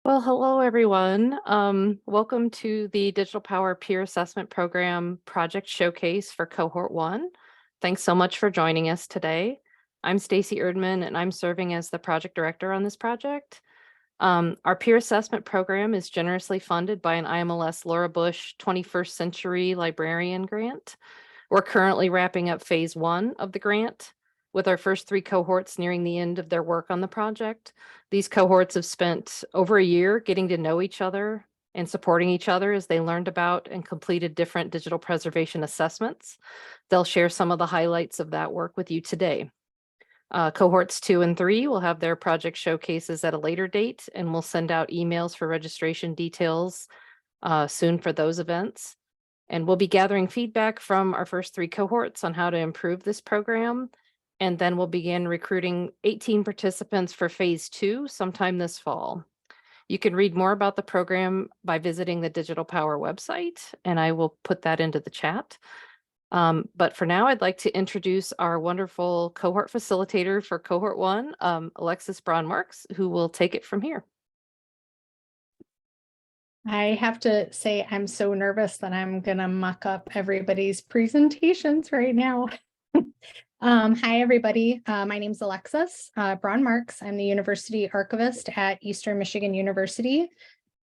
Well, hello, everyone. Welcome to the Digital Power Peer Assessment Program Project Showcase for Cohort 1. Thanks so much for joining us today. I'm Stacy Erdman, and I'm serving as the project director on this project. Our peer assessment program is generously funded by an IMLS Laura Bush 21st Century Librarian Grant. We're currently wrapping up phase 1 of the grant, with our first 3 cohorts nearing the end of their work on the project. These cohorts have spent over a year getting to know each other and supporting each other as they learned about and completed different digital preservation assessments. They'll share some of the highlights of that work with you today. Cohorts 2 and 3 will have their project showcases at a later date, and we'll send out emails for registration details soon for those events. And we'll be gathering feedback from our first 3 cohorts on how to improve this program. And then we'll begin recruiting 18 participants for phase 2 sometime this fall. You can read more about the program by visiting the Digital Power website, and I will put that into the chat. But for now, I'd like to introduce our wonderful cohort facilitator for Cohort 1, Alexis Braun, who will take it from here. I have to say I'm so nervous that I'm going to muck up everybody's presentations right now. Hi, everybody. My name's Alexis Braun. I'm the University Archivist at Eastern Michigan University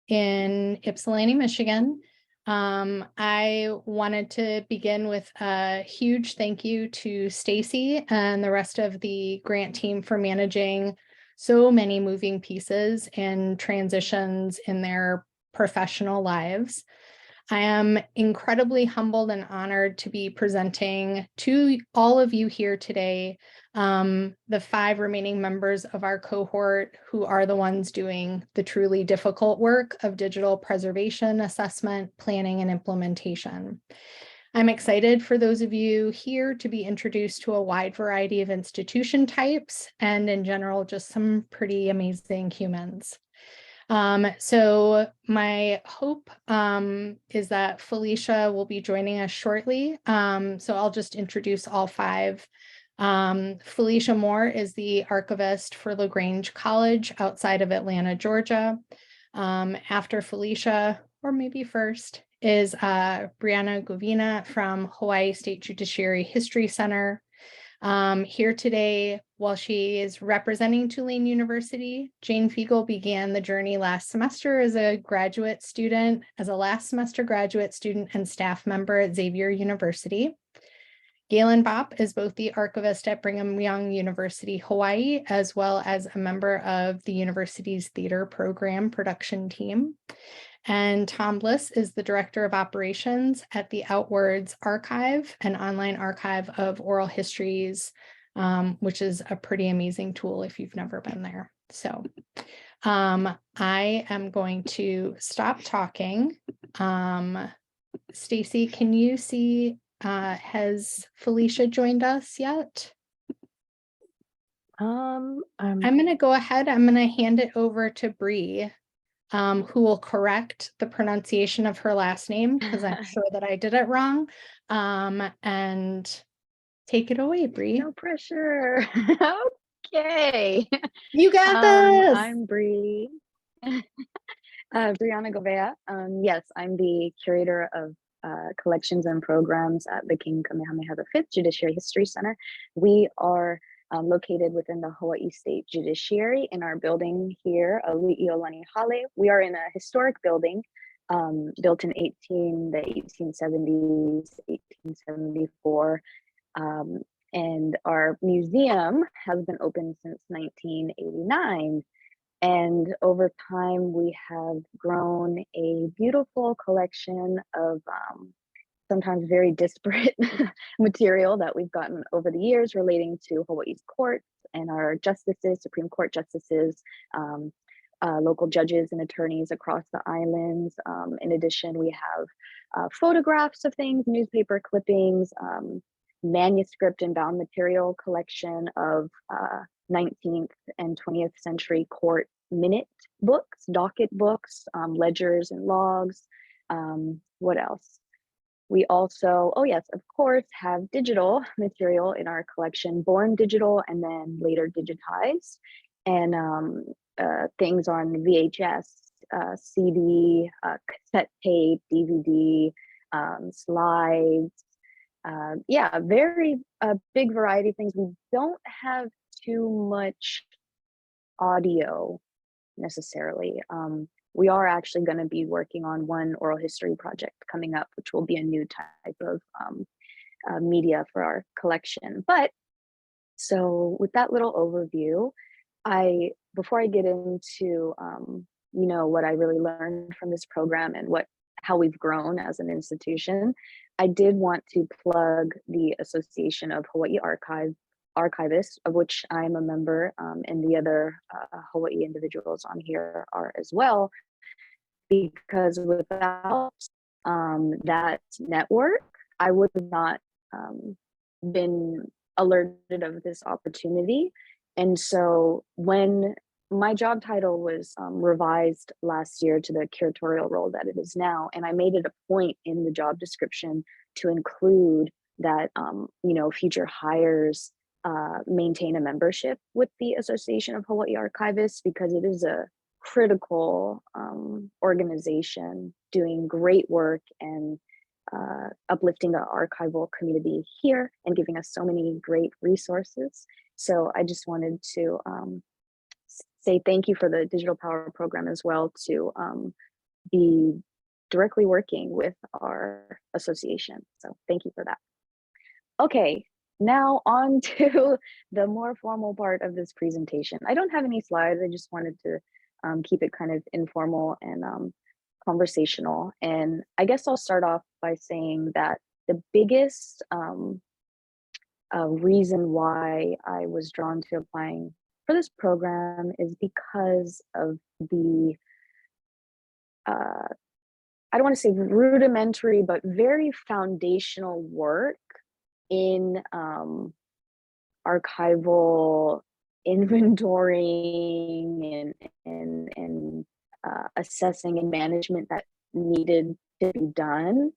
in Ypsilanti, Michigan. I wanted to begin with a huge thank you to Stacy and the rest of the grant team for managing so many moving pieces and transitions in their professional lives. I am incredibly humbled and honored to be presenting to all of you here today the 5 remaining members of our cohort who are the ones doing the truly difficult work of digital preservation, assessment, planning, and implementation. I'm excited for those of you here to be introduced to a wide variety of institution types and in general, just some pretty amazing humans. So my hope is that Felecia will be joining us shortly. So I'll just introduce all 5. Felecia Moore is the archivist for LaGrange College outside of Atlanta, Georgia. After Felecia, or maybe first, is Brianah Gouveia from Hawaiʻi State Judiciary History Center. Here today, while she is representing Tulane University, Jane Fiegel began the journey last semester as a last semester graduate student and staff member at Xavier University. Gailyn Bopp is both the archivist at Brigham Young University, Hawaii, as well as a member of the university's theater program production team. And Tom Bliss is the Director of Operations at the Outwords Archive, an online archive of oral histories, which is a pretty amazing tool if you've never been there. So I am going to stop talking. Stacy, can you see, has Felecia joined us yet? I'm going to go ahead. I'm going to hand it over to Bree. Who will correct the pronunciation of her last name because I'm sure that I did it wrong. And take it away, Bree. No pressure. Okay. You got this. I'm Bree. Brianah Gouveia. Yes, I'm the curator of collections and programs at the King Kamehameha V Judiciary History Center. We are located within the Hawaiʻi State Judiciary in our building here, Aliʻiolani Hale. We are in a historic building built in the 1870s, 1874. And our museum has been open since 1989. And over time, we have grown a beautiful collection of sometimes very disparate material that we've gotten over the years relating to Hawaii's courts and our justices, Supreme Court justices, local judges and attorneys across the islands. In addition, we have photographs of things, newspaper clippings, manuscript and bound material collection of 19th and 20th century court minute books, docket books, ledgers and logs. What else? We also, oh yes, of course, have digital material in our collection, born digital and then later digitized, and things on VHS, CD, cassette tape, DVD, slides. Yeah, very big variety of things. We don't have too much audio necessarily. We are actually going to be working on one oral history project coming up, which will be a new type of media for our collection. But so with that little overview, before I get into you know, what I really learned from this program and how we've grown as an institution, I did want to plug the Association of Hawaiʻi Archivists, of which I'm a member, and the other Hawaiʻi individuals on here are as well, because without that network, I would have not been alerted of this opportunity. And so when my job title was revised last year to the curatorial role that it is now, and I made it a point in the job description to include that you know, future hires maintain a membership with the Association of Hawaiʻi Archivists, because it is a critical organization doing great work and uplifting the archival community here and giving us so many great resources. So I just wanted to say thank you for the Digital POWRR program as well, to be directly working with our association. So thank you for that. Okay, now on to the more formal part of this presentation. I don't have any slides. I just wanted to keep it kind of informal and conversational. And I guess I'll start off by saying that the biggest reason why I was drawn to applying for this program is because of the, I don't want to say rudimentary, but very foundational work in archival inventorying and assessing and management that needed to be done.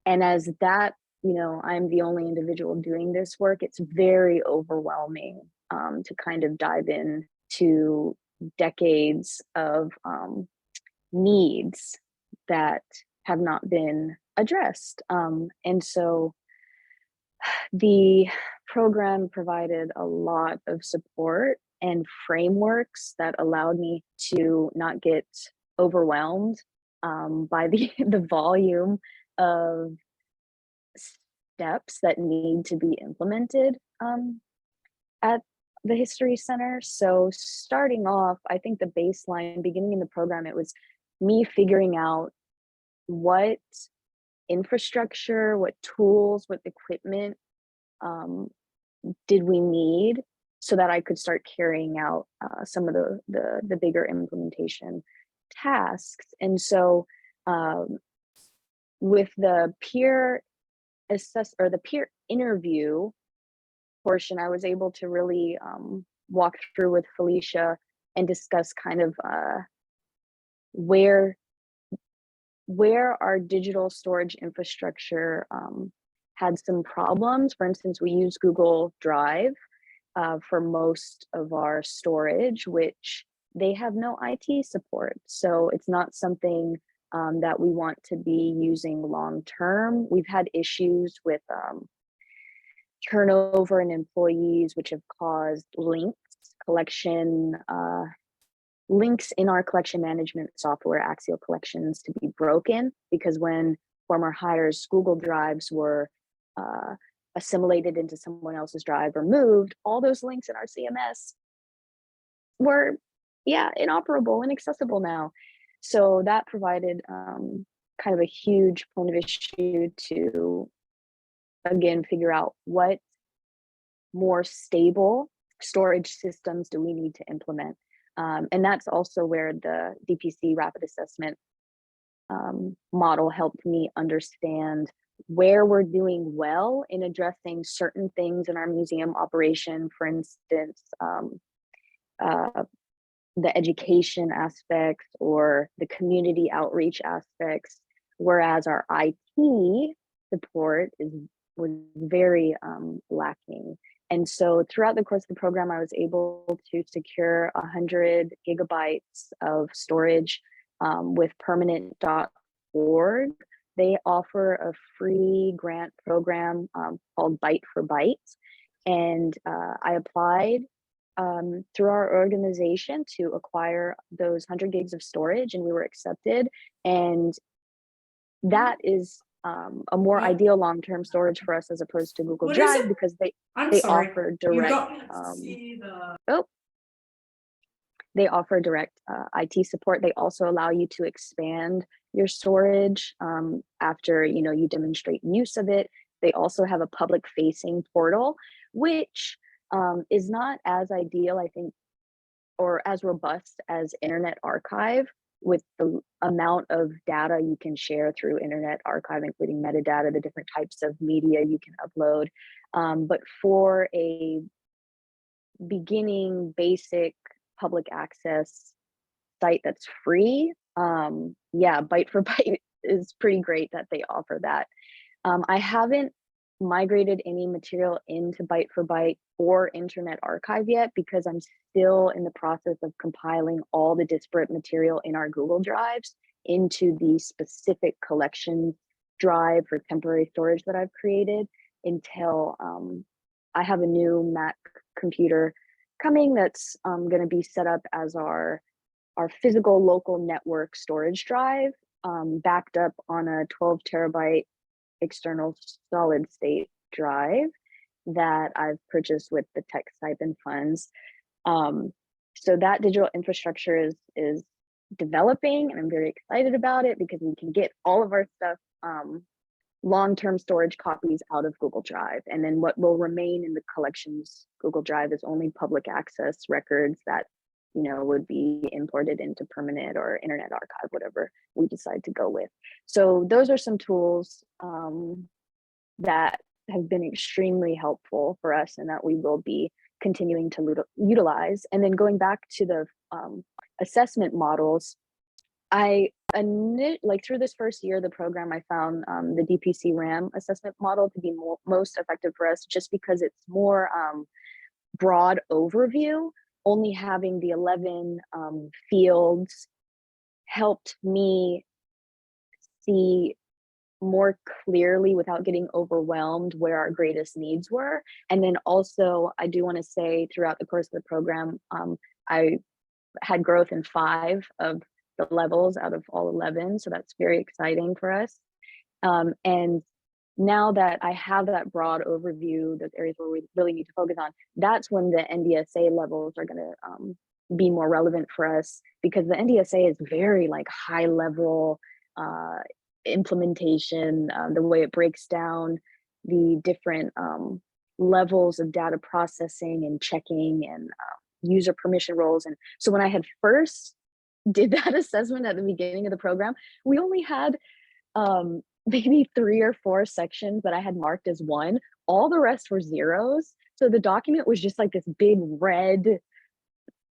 And as that, you know, I'm the only individual doing this work, it's very overwhelming to kind of dive in to decades of needs that have not been addressed. And so the program provided a lot of support and frameworks that allowed me to not get overwhelmed by the volume of steps that need to be implemented at the History Center. So starting off, I think the baseline, beginning in the program, it was me figuring out what infrastructure, what tools, what equipment did we need so that I could start carrying out some of the bigger implementation tasks. And so with the peer interview portion, I was able to really walk through with Felecia and discuss kind of where our digital storage infrastructure had some problems. For instance, we use Google Drive for most of our storage, which they have no IT support. So it's not something that we want to be using long term. We've had issues with turnover in employees, which have caused links in our collection management software, Axial Collections, to be broken, because when former hires' Google Drives were assimilated into someone else's drive or moved, all those links in our CMS were, inoperable, inaccessible now. So that provided kind of a huge point of issue to, again, figure out what more stable storage systems do we need to implement. And that's also where the DPC rapid assessment model helped me understand where we're doing well in addressing certain things in our museum operation. For instance, the education aspects or the community outreach aspects, whereas our IT support was very lacking. And so throughout the course of the program, I was able to secure 100 gigabytes of storage with permanent.org. They offer a free grant program called Byte for Byte. And I applied through our organization to acquire those 100 gigs of storage, and we were accepted. And that is a more ideal long-term storage for us as opposed to Google Drive, because they offer direct they offer direct IT support. They also allow you to expand your storage after you demonstrate use of it. They also have a public facing portal, which is not as ideal, I think, or as robust as Internet Archive, with the amount of data you can share through Internet Archive, including metadata, the different types of media you can upload. But for a beginning basic public access site that's free, yeah, Byte for Byte is pretty great that they offer that. I haven't migrated any material into Byte for Byte or Internet Archive yet, because I'm still in the process of compiling all the disparate material in our Google Drives into the specific collection drive for temporary storage that I've created, until I have a new Mac computer coming that's going to be set up as our physical local network storage drive, backed up on a 12 terabyte external solid state drive that I've purchased with the tech stipend funds. So that digital infrastructure is developing, and I'm very excited about it, because we can get all of our stuff, long-term storage copies, out of Google Drive. And then what will remain in the collections Google Drive is only public access records that would be imported into permanent or Internet Archive, whatever we decide to go with. So those are some tools that have been extremely helpful for us, and that we will be continuing to utilize. And then going back to the assessment models, through this first year of the program, I found the DPC RAM assessment model to be most effective for us, just because it's more broad overview. Only having the 11 fields helped me see more clearly, without getting overwhelmed, where our greatest needs were. And then also, I do want to say, throughout the course of the program, I had growth in 5 of the levels out of all 11. So that's very exciting for us. And now that I have that broad overview, those areas where we really need to focus on, that's when the NDSA levels are going to be more relevant for us, because the NDSA is very high level implementation, the way it breaks down the different levels of data processing and checking and user permission roles. And so when I had first did that assessment at the beginning of the program, we only had maybe 3 or 4 sections that I had marked as 1. All the rest were zeros. So the document was just this big red,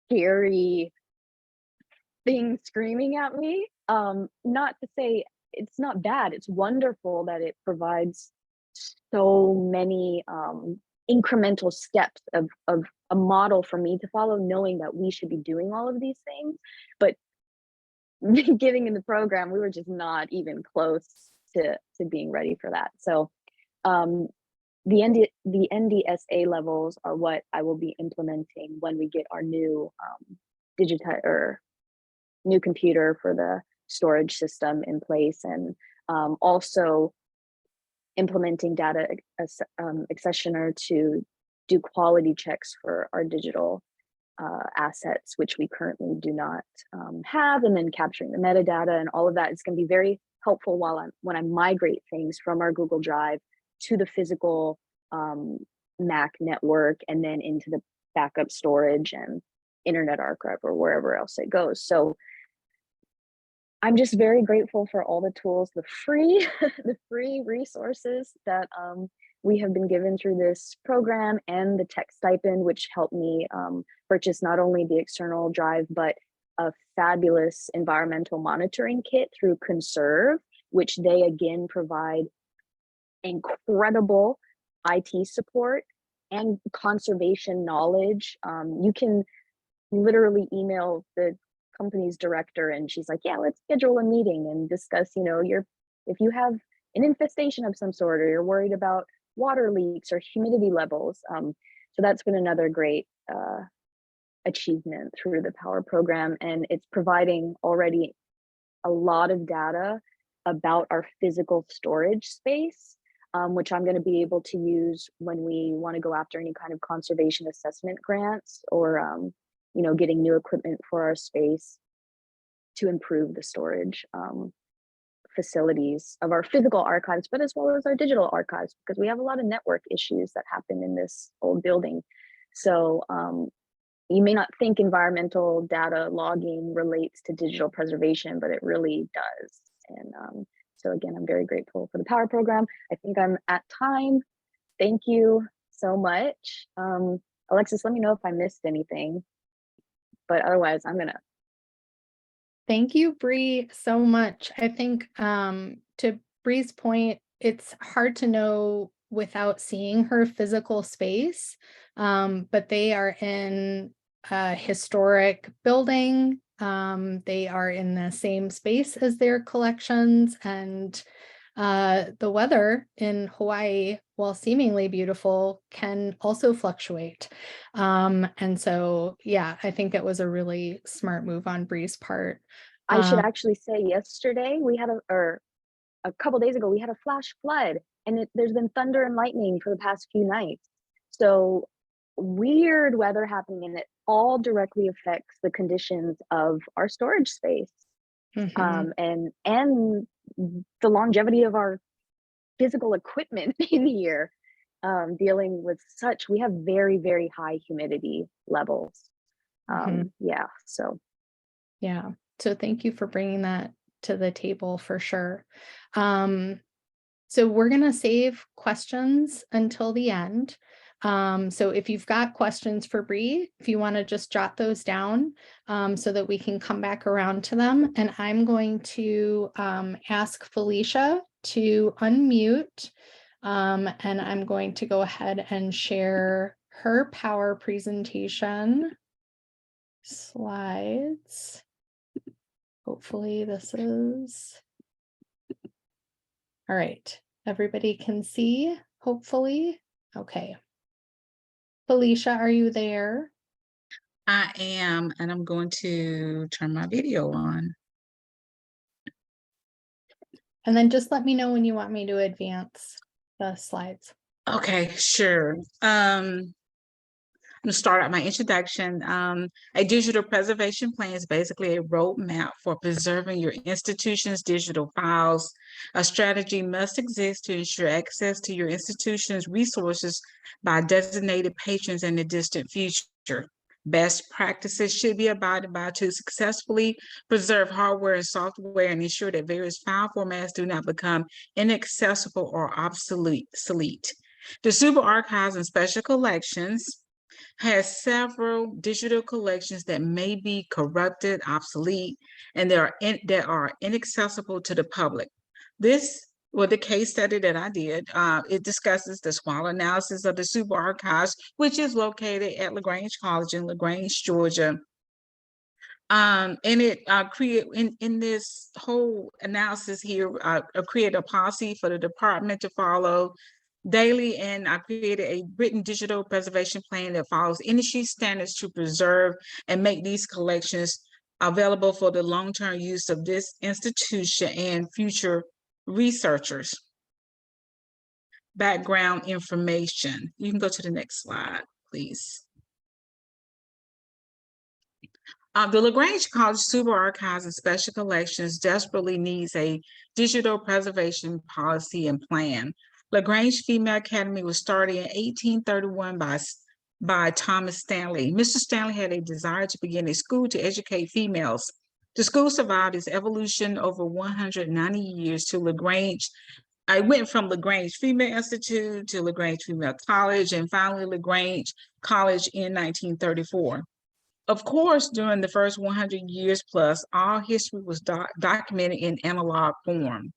scary thing screaming at me. Not to say it's not bad. It's wonderful that it provides so many incremental steps of a model for me to follow, knowing that we should be doing all of these things. But getting in the program, we were just not even close to being ready for that. So the NDSA levels are what I will be implementing when we get our new new computer for the storage system in place, and also implementing data accessioner to do quality checks for our digital assets, which we currently do not have, and then capturing the metadata and all of that is going to be very helpful when I migrate things from our Google Drive to the physical Mac network, and then into the backup storage and Internet Archive or wherever else it goes. So I'm just very grateful for all the tools, the free resources that we have been given through this program, and the tech stipend, which helped me purchase not only the external drive, but a fabulous environmental monitoring kit through Conserve, which they again provide incredible IT support and conservation knowledge. You can literally email the company's director, and she's like, yeah, let's schedule a meeting and discuss, you know, if you have an infestation of some sort, or you're worried about water leaks or humidity levels. So that's been another great achievement through the POWRR program, and it's providing already a lot of data about our physical storage space, which I'm going to be able to use when we want to go after any kind of conservation assessment grants, or you know, getting new equipment for our space to improve the storage facilities of our physical archives, but as well as our digital archives, because we have a lot of network issues that happen in this old building. So you may not think environmental data logging relates to digital preservation, but it really does. And so again, I'm very grateful for the POWRR program. I think I'm at time. Thank you so much. Alexis, let me know if I missed anything, but otherwise I'm gonna. Thank you, Bree, so much. I think to Bree's point, it's hard to know without seeing her physical space, but they are in a historic building. They are in the same space as their collections, and the weather in Hawaii, while seemingly beautiful, can also fluctuate. And so, yeah, I think it was a really smart move on Bree's part. I should actually say yesterday we had a couple days ago, we had a flash flood, and there's been thunder and lightning for the past few nights. So weird weather happening, and it all directly affects the conditions of our storage space. And the longevity of our physical equipment in here, dealing with we have very, very high humidity levels. Yeah, so. Yeah, so thank you for bringing that to the table for sure. So we're gonna save questions until the end. So if you've got questions for Bree, if you want to just jot those down so that we can come back around to them. And I'm going to ask Felecia to unmute, and I'm going to go ahead and share her POWRR presentation slides. Hopefully this is all right. Everybody can see, hopefully. Okay. Felecia, are you there? I am, and I'm going to turn my video on. And then just let me know when you want me to advance the slides. Okay, sure. I'm going to start out my introduction. A digital preservation plan is basically a roadmap for preserving your institution's digital files. A strategy must exist to ensure access to your institution's resources by designated patrons in the distant future. Best practices should be abided by to successfully preserve hardware and software and ensure that various file formats do not become inaccessible or obsolete. The Super Archives and Special Collections has several digital collections that may be corrupted, obsolete, and that are inaccessible to the public. This was the case study that I did. It discusses the SWOT analysis of the Super Archives, which is located at LaGrange College in LaGrange, Georgia. And it in this whole analysis here, created a policy for the department to follow daily, and I created a written digital preservation plan that follows industry standards to preserve and make these collections available for the long-term use of this institution and future researchers. Background information. You can go to the next slide, please. The LaGrange College Super Archives and Special Collections desperately needs a digital preservation policy and plan. LaGrange Female Academy was started in 1831 by Thomas Stanley. Mr. Stanley had a desire to begin a school to educate females. The school survived its evolution over 190 years to LaGrange. I went from LaGrange Female Institute to LaGrange Female College, and finally LaGrange College in 1934. Of course, during the first 100 years plus, all history was documented in analog form.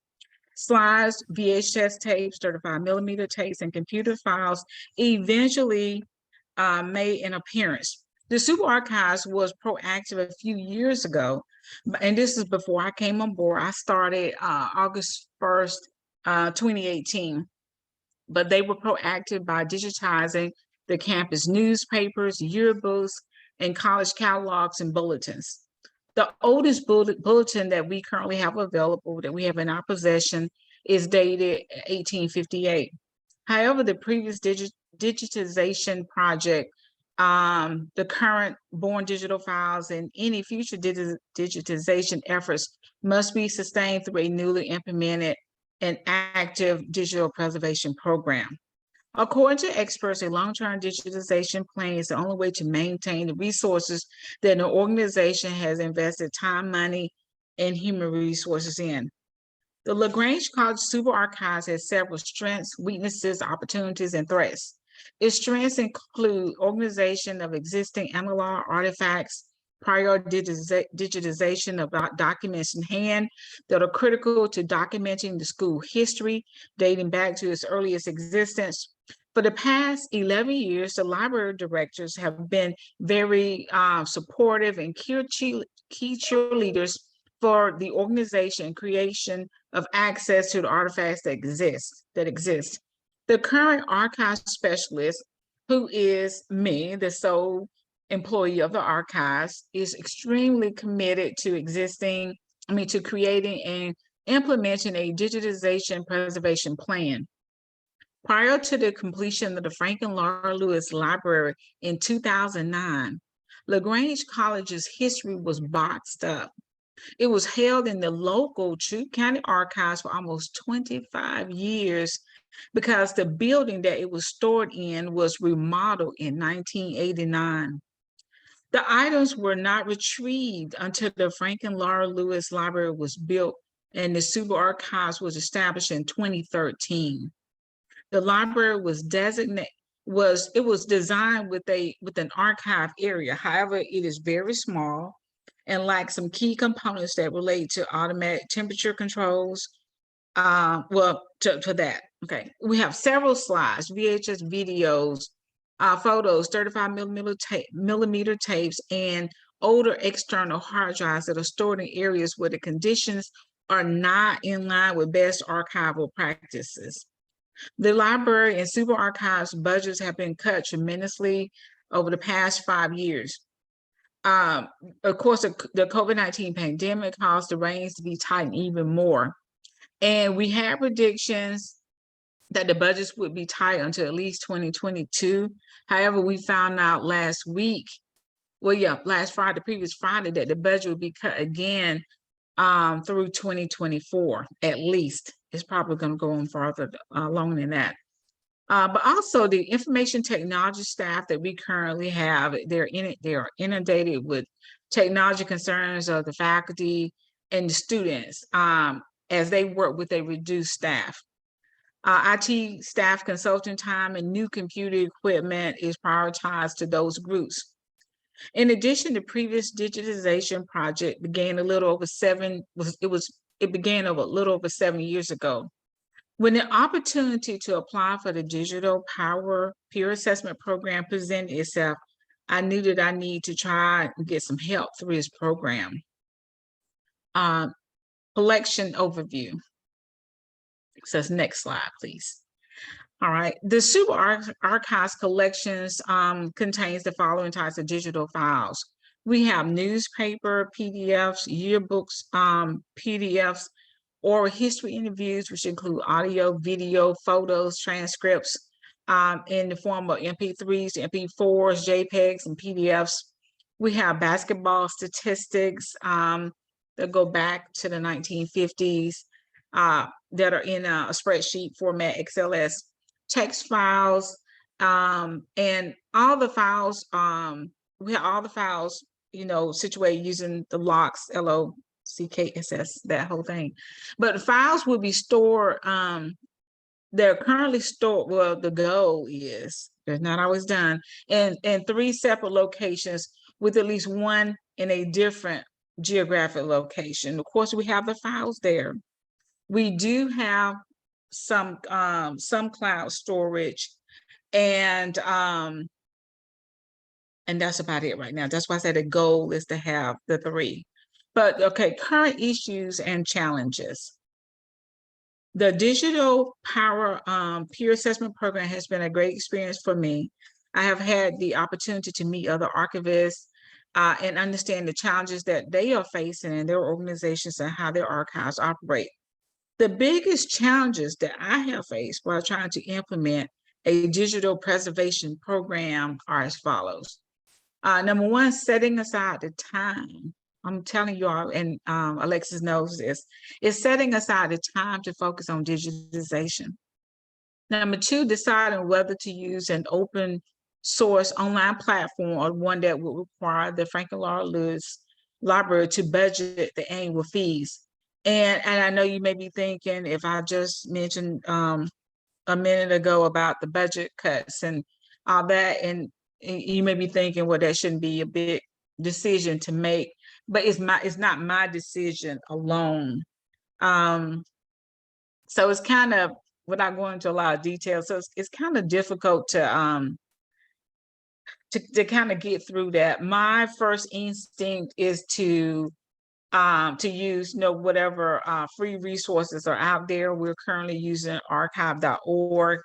Slides, VHS tapes, 35mm tapes, and computer files eventually made an appearance. The Super Archives was proactive a few years ago, and this is before I came on board. I started August 1st, 2018, but they were proactive by digitizing the campus newspapers, yearbooks, and college catalogs and bulletins. The oldest bulletin that we currently have available, that we have in our possession, is dated 1858. However, the previous digitization project, the current born digital files, and any future digitization efforts must be sustained through a newly implemented and active digital preservation program. According to experts, a long-term digitization plan is the only way to maintain the resources that an organization has invested time, money, and human resources in. The LaGrange College Super Archives has several strengths, weaknesses, opportunities, and threats. Its strengths include organization of existing analog artifacts, prior digitization of documents in hand that are critical to documenting the school history dating back to its earliest existence. For the past 11 years, the library directors have been very supportive and key cheerleaders for the organization and creation of access to the artifacts that exist. The current archive specialist, who is me, the sole employee of the archives, is extremely committed to creating and implementing a digitization preservation plan. Prior to the completion of the Franklin Laura Lewis Library in 2009, LaGrange College's history was boxed up. It was held in the local Troup County Archives for almost 25 years because the building that it was stored in was remodeled in 1989. The items were not retrieved until the Franklin Laura Lewis Library was built and the Super Archives was established in 2013. The library was designed with an archive area. However, it is very small and lacks some key components that relate to automatic temperature controls. To that, okay. We have several slides, VHS videos, photos, 35 millimeter tapes, and older external hard drives that are stored in areas where the conditions are not in line with best archival practices. The library and Super Archives budgets have been cut tremendously over the past 5 years. Of course, the COVID-19 pandemic caused the reins to be tightened even more. And we had predictions that the budgets would be tight until at least 2022. However, we found out last week, the previous Friday, that the budget would be cut again through 2024, at least. It's probably going to go on farther longer than that. But also the information technology staff that we currently have, they are inundated with technology concerns of the faculty and the students as they work with a reduced staff. IT staff consulting time and new computer equipment is prioritized to those groups. In addition, the previous digitization project began a little over 7 years ago. When the opportunity to apply for the Digital POWRR peer assessment program presented itself, I knew that I need to try and get some help through this program. Collection overview. So next slide, please. All right, the Super Archives collections contains the following types of digital files. We have newspaper, PDFs, yearbooks, PDFs, oral history interviews, which include audio, video, photos, transcripts in the form of MP3s, MP4s, JPEGs, and PDFs. We have basketball statistics that go back to the 1950s that are in a spreadsheet format, XLS, text files, and all the files, we have all the files, situated using the locks, LOCKSS, that whole thing. But the files will be stored, they're currently stored, well, the goal is, they're not always done, in 3 separate locations with at least one in a different geographic location. Of course, we have the files there. We do have some cloud storage, and And that's about it right now. That's why I said the goal is to have the 3. But okay, current issues and challenges. The Digital POWRR peer assessment program has been a great experience for me. I have had the opportunity to meet other archivists and understand the challenges that they are facing in their organizations and how their archives operate. The biggest challenges that I have faced while trying to implement a digital preservation program are as follows. Number one, setting aside the time. I'm telling you all, and Alexis knows this, is setting aside the time to focus on digitization. Number two, deciding whether to use an open source online platform or one that would require the Franklin Laura Lewis Library to budget the annual fees. And I know you may be thinking, if I just mentioned a minute ago about the budget cuts and all that, and you may be thinking, well, that shouldn't be a big decision to make, but it's not my decision alone. So it's kind of, without going into a lot of detail, so it's kind of difficult to kind of get through that. My first instinct is to use whatever free resources are out there. We're currently using archive.org,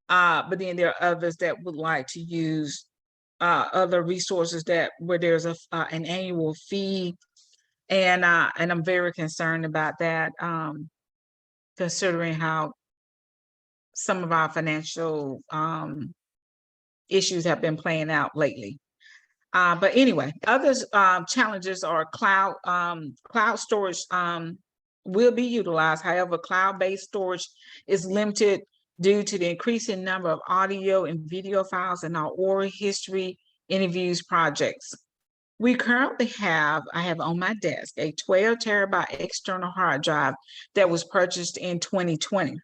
but then there are others that would like to use other resources where there's an annual fee, and I'm very concerned about that, considering how some of our financial issues have been playing out lately. But anyway, other challenges are cloud storage will be utilized. However, cloud-based storage is limited due to the increasing number of audio and video files in our oral history interviews projects. We currently I have on my desk a 12 terabyte external hard drive that was purchased in 2020.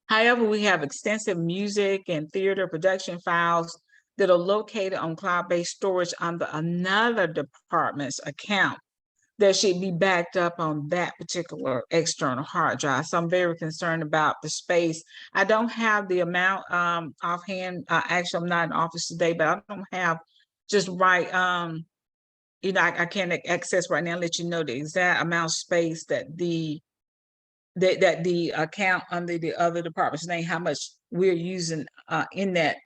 However, we have extensive music and theater production files that are located on cloud-based storage under another department's account that should be backed up on that particular external hard drive. So I'm very concerned about the space. I don't have the amount offhand. Actually, I'm not in office today, but I don't have just right. I can't access right now, let you know the exact amount of space that the account under the other department's name, how much we're using in that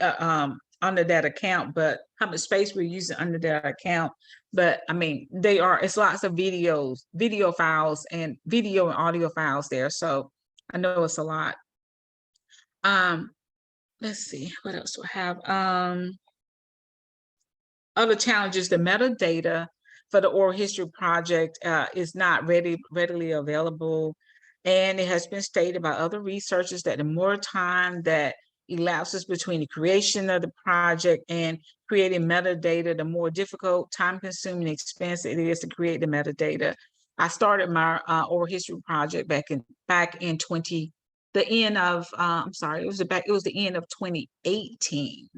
under that account, but how much space we're using under that account. But I mean, it's lots of video files and video and audio files there. So I know it's a lot. Let's see, what else do I have? Other challenges, the metadata for the oral history project is not readily available. And it has been stated by other researchers that the more time that elapses between the creation of the project and creating metadata, the more difficult, time-consuming, expensive it is to create the metadata. I started my oral history project back in the end of 2018.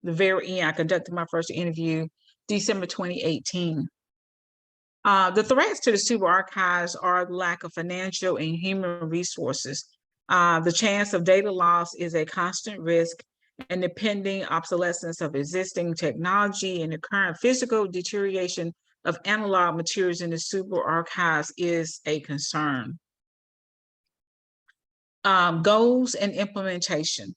The very end, I conducted my first interview, December 2018. The threats to the super archives are the lack of financial and human resources. The chance of data loss is a constant risk, and the pending obsolescence of existing technology and the current physical deterioration of analog materials in the super archives is a concern. Goals and implementation.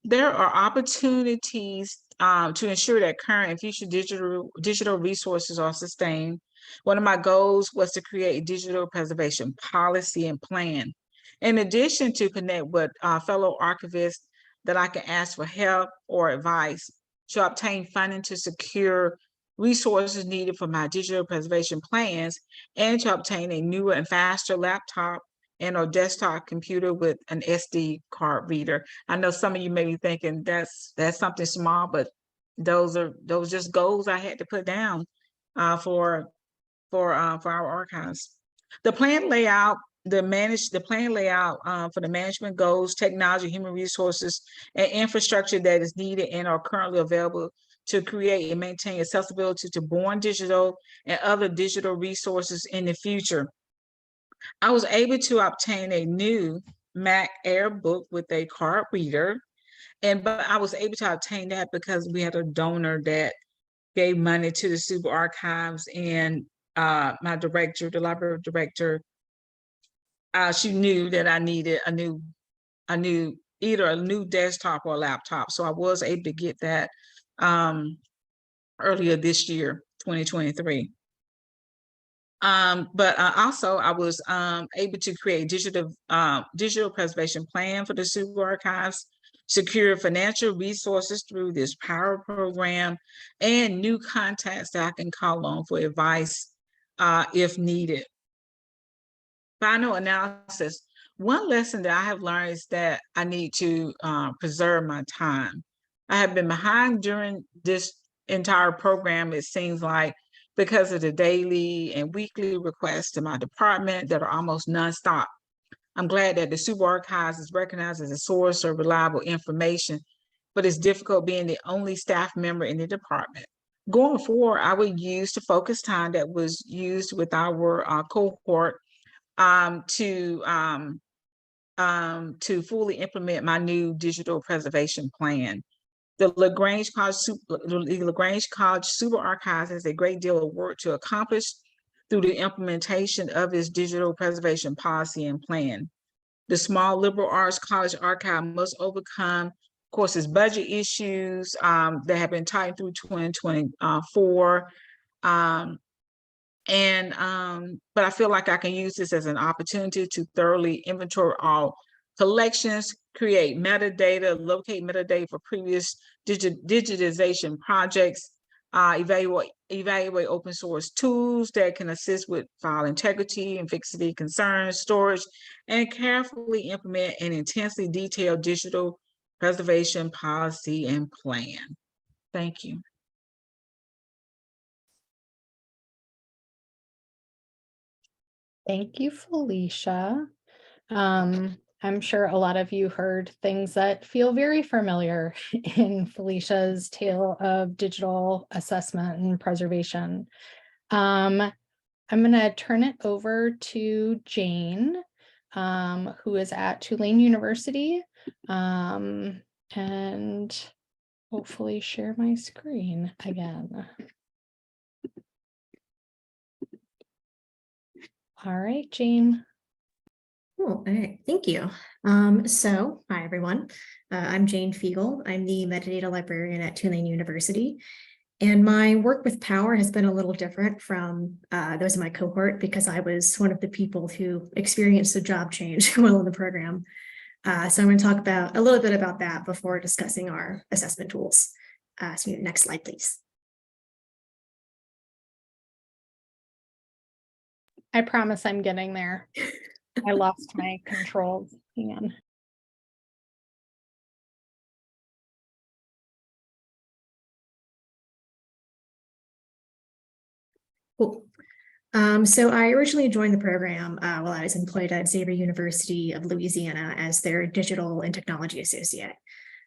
There are opportunities to ensure that current and future digital resources are sustained. One of my goals was to create a digital preservation policy and plan. In addition to connect with fellow archivists that I can ask for help or advice to obtain funding to secure resources needed for my digital preservation plans, and to obtain a newer and faster laptop and or desktop computer with an SD card reader. I know some of you may be thinking that's something small, but those just goals I had to put down for our archives. The plan layout, for the management goals, technology, human resources, and infrastructure that is needed and are currently available to create and maintain accessibility to born digital and other digital resources in the future. I was able to obtain a new Mac Air book with a card reader, But I was able to obtain that because we had a donor that gave money to the Super Archives, and my director, the library director, she knew that I needed either a new desktop or a laptop. So I was able to get that earlier this year, 2023. But also I was able to create digital preservation plan for the Super Archives, secure financial resources through this POWRR program, and new contacts that I can call on for advice if needed. Final analysis. One lesson that I have learned is that I need to preserve my time. I have been behind during this entire program, it seems like, because of the daily and weekly requests to my department that are almost nonstop. I'm glad that the Super Archives is recognized as a source of reliable information, but it's difficult being the only staff member in the department. Going forward, I would use the focus time that was used with our cohort to fully implement my new digital preservation plan. The LaGrange College Super Archives has a great deal of work to accomplish through the implementation of its digital preservation policy and plan. The small liberal arts college archive must overcome, of course, its budget issues that have been tightened through 2024. But I feel like I can use this as an opportunity to thoroughly inventory all collections, create metadata, locate metadata for previous digitization projects, evaluate open source tools that can assist with file integrity and fixity concerns, storage, and carefully implement an intensely detailed digital preservation policy and plan. Thank you. Thank you, Felecia. I'm sure a lot of you heard things that feel very familiar in Felicia's tale of digital assessment and preservation. I'm going to turn it over to Jane, who is at Tulane University, and hopefully share my screen again. All right, Jane. Cool. All right, thank you. So, hi everyone. I'm Jane Fiegel. I'm the metadata librarian at Tulane University. And my work with POWRR has been a little different from those in my cohort because I was one of the people who experienced a job change while in the program. So I'm going to talk about a little bit about that before discussing our assessment tools. So next slide, please. I promise I'm getting there. I lost my controls. Hang on. Cool. So I originally joined the program while I was employed at Xavier University of Louisiana as their digital and technology associate.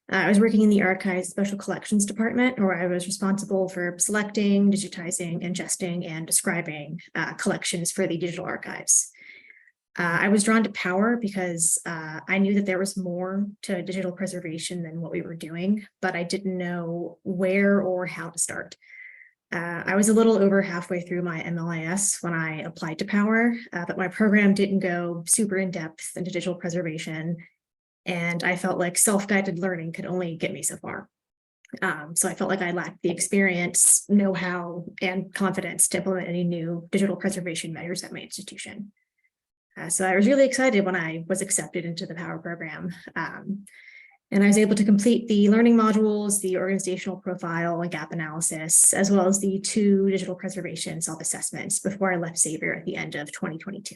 I was working in the Archives Special Collections Department, where I was responsible for selecting, digitizing, ingesting, and describing collections for the digital archives. I was drawn to POWRR because I knew that there was more to digital preservation than what we were doing, but I didn't know where or how to start. I was a little over halfway through my MLIS when I applied to POWRR, but my program didn't go super in depth into digital preservation, and I felt like self-guided learning could only get me so far. So I felt like I lacked the experience, know-how, and confidence to implement any new digital preservation measures at my institution. So I was really excited when I was accepted into the POWRR program. And I was able to complete the learning modules, the organizational profile and gap analysis, as well as the 2 digital preservation self-assessments before I left Xavier at the end of 2022,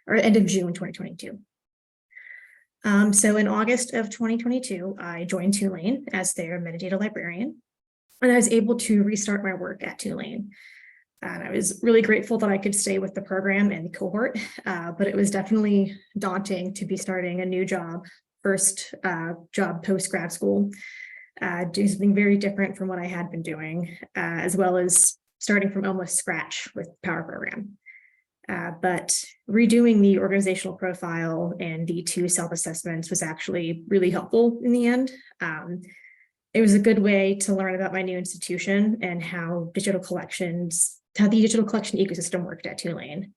or end of June 2022. So in August of 2022, I joined Tulane as their metadata librarian, and I was able to restart my work at Tulane. And I was really grateful that I could stay with the program and the cohort, but it was definitely daunting to be starting a new job, first job post-grad school, doing something very different from what I had been doing, as well as starting from almost scratch with the POWRR program. But redoing the organizational profile and the 2 self-assessments was actually really helpful in the end. It was a good way to learn about my new institution and how the digital collection ecosystem worked at Tulane.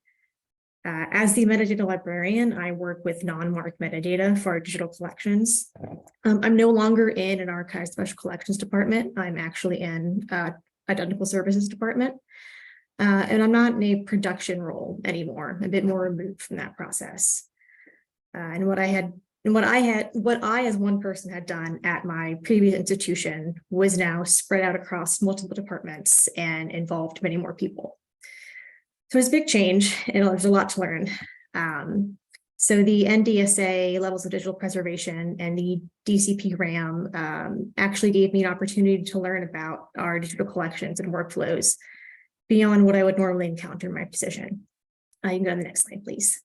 As the metadata librarian, I work with non-MARC metadata for our digital collections. I'm no longer in an archive special collections department. I'm actually in identical services department. And I'm not in a production role anymore, a bit more removed from that process. And what I as one person had done at my previous institution was now spread out across multiple departments and involved many more people. So it's a big change, and there's a lot to learn. So the NDSA Levels of Digital Preservation and the DCP RAM actually gave me an opportunity to learn about our digital collections and workflows beyond what I would normally encounter in my position. You can go to the next slide, please.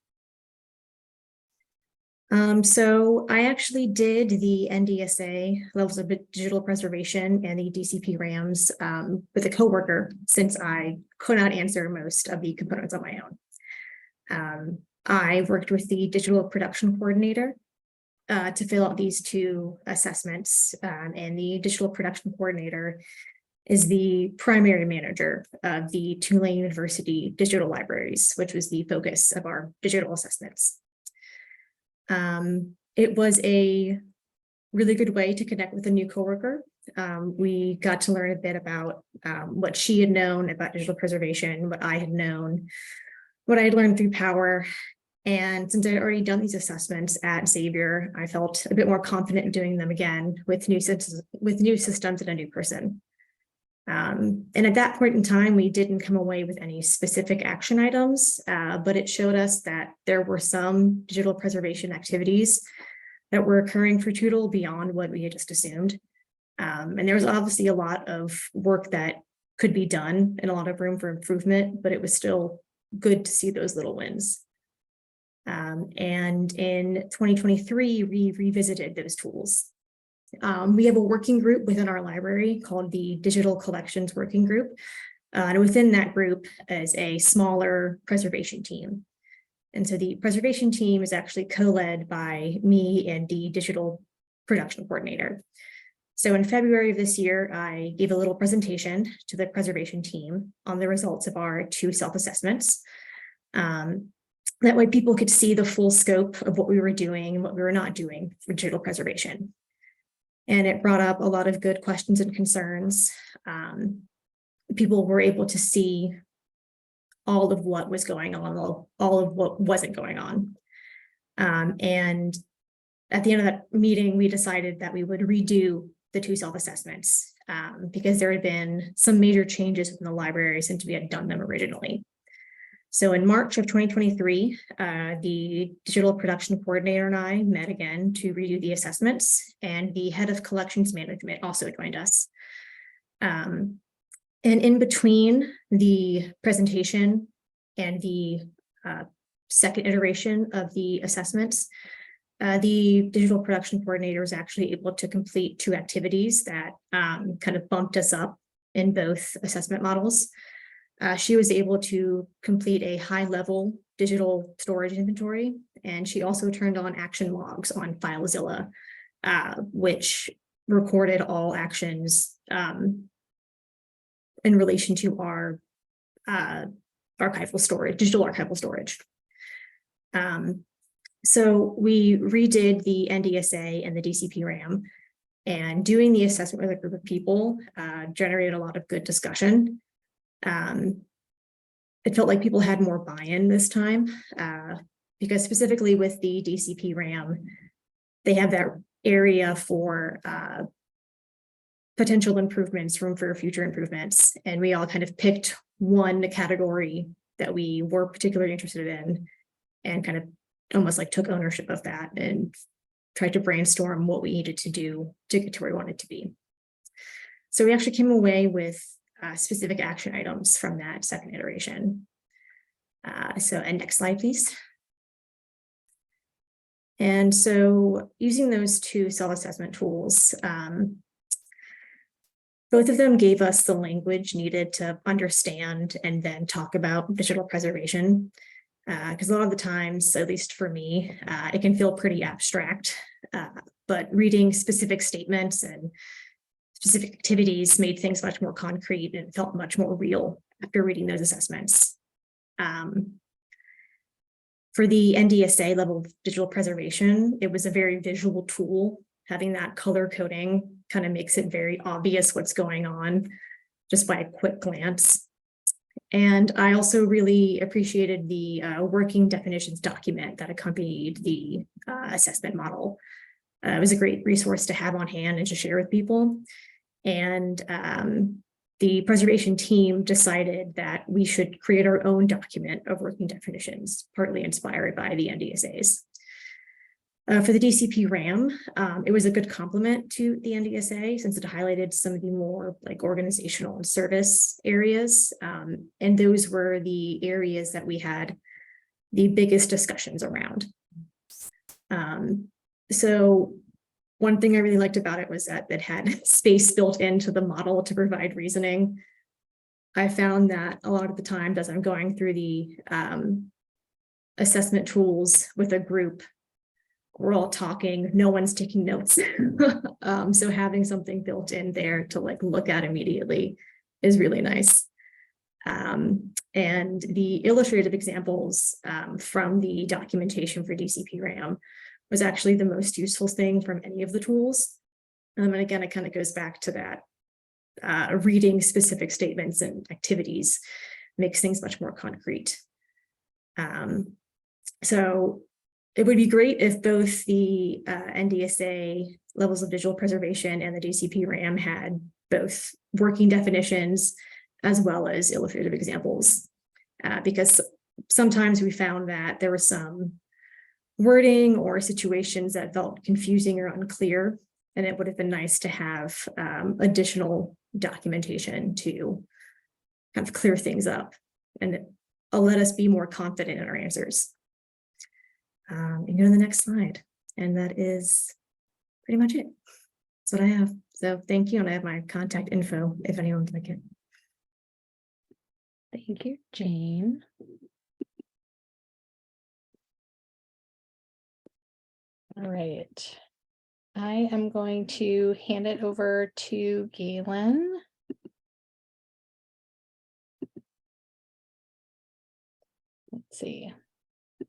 So I actually did the NDSA Levels of Digital Preservation and the DCP RAMs with a coworker, since I could not answer most of the components on my own. I worked with the digital production coordinator to fill out these 2 assessments, and the digital production coordinator is the primary manager of the Tulane University digital libraries, which was the focus of our digital assessments. It was a really good way to connect with a new coworker. We got to learn a bit about what she had known about digital preservation, what I had known, what I had learned through POWRR. And since I had already done these assessments at Xavier, I felt a bit more confident in doing them again with new systems and a new person. And at that point in time, we didn't come away with any specific action items, but it showed us that there were some digital preservation activities that were occurring for TUDL beyond what we had just assumed. And there was obviously a lot of work that could be done and a lot of room for improvement, but it was still good to see those little wins. And in 2023, we revisited those tools. We have a working group within our library called the Digital Collections Working Group. And within that group is a smaller preservation team. And so the preservation team is actually co-led by me and the digital production coordinator. So in February of this year, I gave a little presentation to the preservation team on the results of our 2 self-assessments. That way people could see the full scope of what we were doing and what we were not doing for digital preservation. And it brought up a lot of good questions and concerns. People were able to see all of what was going on, all of what wasn't going on. And at the end of that meeting, we decided that we would redo the 2 self-assessments because there had been some major changes within the library since we had done them originally. So in March of 2023, the digital production coordinator and I met again to redo the assessments, and the head of collections management also joined us. And in between the presentation and the second iteration of the assessments, the digital production coordinator was actually able to complete 2 activities that kind of bumped us up in both assessment models. She was able to complete a high-level digital storage inventory, and she also turned on action logs on FileZilla, which recorded all actions in relation to our archival storage, digital archival storage. So we redid the NDSA and the DCP RAM, and doing the assessment with a group of people generated a lot of good discussion. It felt like people had more buy-in this time because specifically with the DCP RAM, they have that area for potential improvements, room for future improvements. And we all kind of picked one category that we were particularly interested in and kind of almost like took ownership of that and tried to brainstorm what we needed to do to get to where we wanted to be. So we actually came away with specific action items from that second iteration. And next slide, please. And so using those 2 self-assessment tools, both of them gave us the language needed to understand and then talk about digital preservation. because a lot of the times, at least for me, it can feel pretty abstract, but reading specific statements and specific activities made things much more concrete and felt much more real after reading those assessments. For the NDSA level of digital preservation, it was a very visual tool. Having that color coding kind of makes it very obvious what's going on just by a quick glance. And I also really appreciated the working definitions document that accompanied the assessment model. It was a great resource to have on hand and to share with people. And the preservation team decided that we should create our own document of working definitions, partly inspired by the NDSA's. For the DCP RAM, it was a good complement to the NDSA since it highlighted some of the more like organizational and service areas. And those were the areas that we had the biggest discussions around. So one thing I really liked about it was that it had space built into the model to provide reasoning. I found that a lot of the times as I'm going through the assessment tools with a group, we're all talking, no one's taking notes. So having something built in there to like look at immediately is really nice. And the illustrative examples from the documentation for DCP RAM was actually the most useful thing from any of the tools. And again, it kind of goes back to that reading specific statements and activities makes things much more concrete. So it would be great if both the NDSA levels of digital preservation and the DCP RAM had both working definitions as well as illustrative examples, because sometimes we found that there was some wording or situations that felt confusing or unclear, and it would have been nice to have additional documentation to kind of clear things up and let us be more confident in our answers. And go to the next slide, and that is pretty much it. That's what I have. So thank you, and I have my contact info if anyone would like it. Thank you, Jane. All right. I am going to hand it over to Gailyn. Let's see.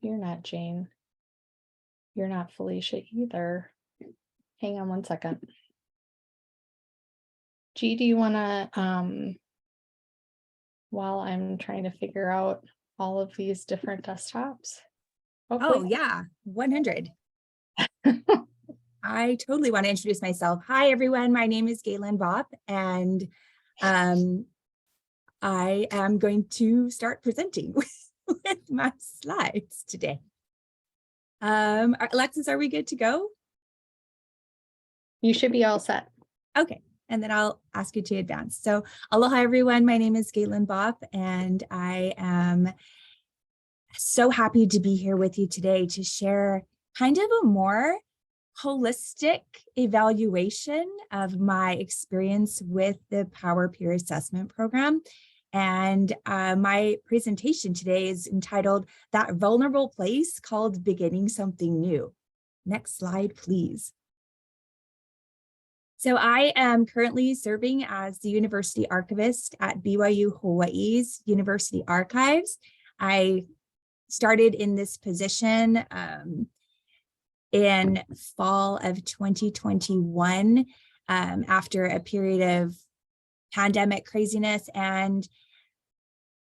You're not Jane. You're not Felecia either. Hang on one second. G, do you want to, while I'm trying to figure out all of these different desktops? Oh yeah, 100. I totally want to introduce myself. Hi, everyone. My name is Gailyn Bopp, and I am going to start presenting with my slides today. Alexis, are we good to go? You should be all set. Okay, and then I'll ask you to advance. So aloha, everyone. My name is Gailyn Bopp, and I am so happy to be here with you today to share kind of a more holistic evaluation of my experience with the POWRR Peer Assessment Program. And my presentation today is entitled That Vulnerable Place Called Beginning Something New. Next slide, please. So I am currently serving as the University Archivist at BYU Hawaii's University Archives. I started in this position in fall of 2021 after a period of pandemic craziness, and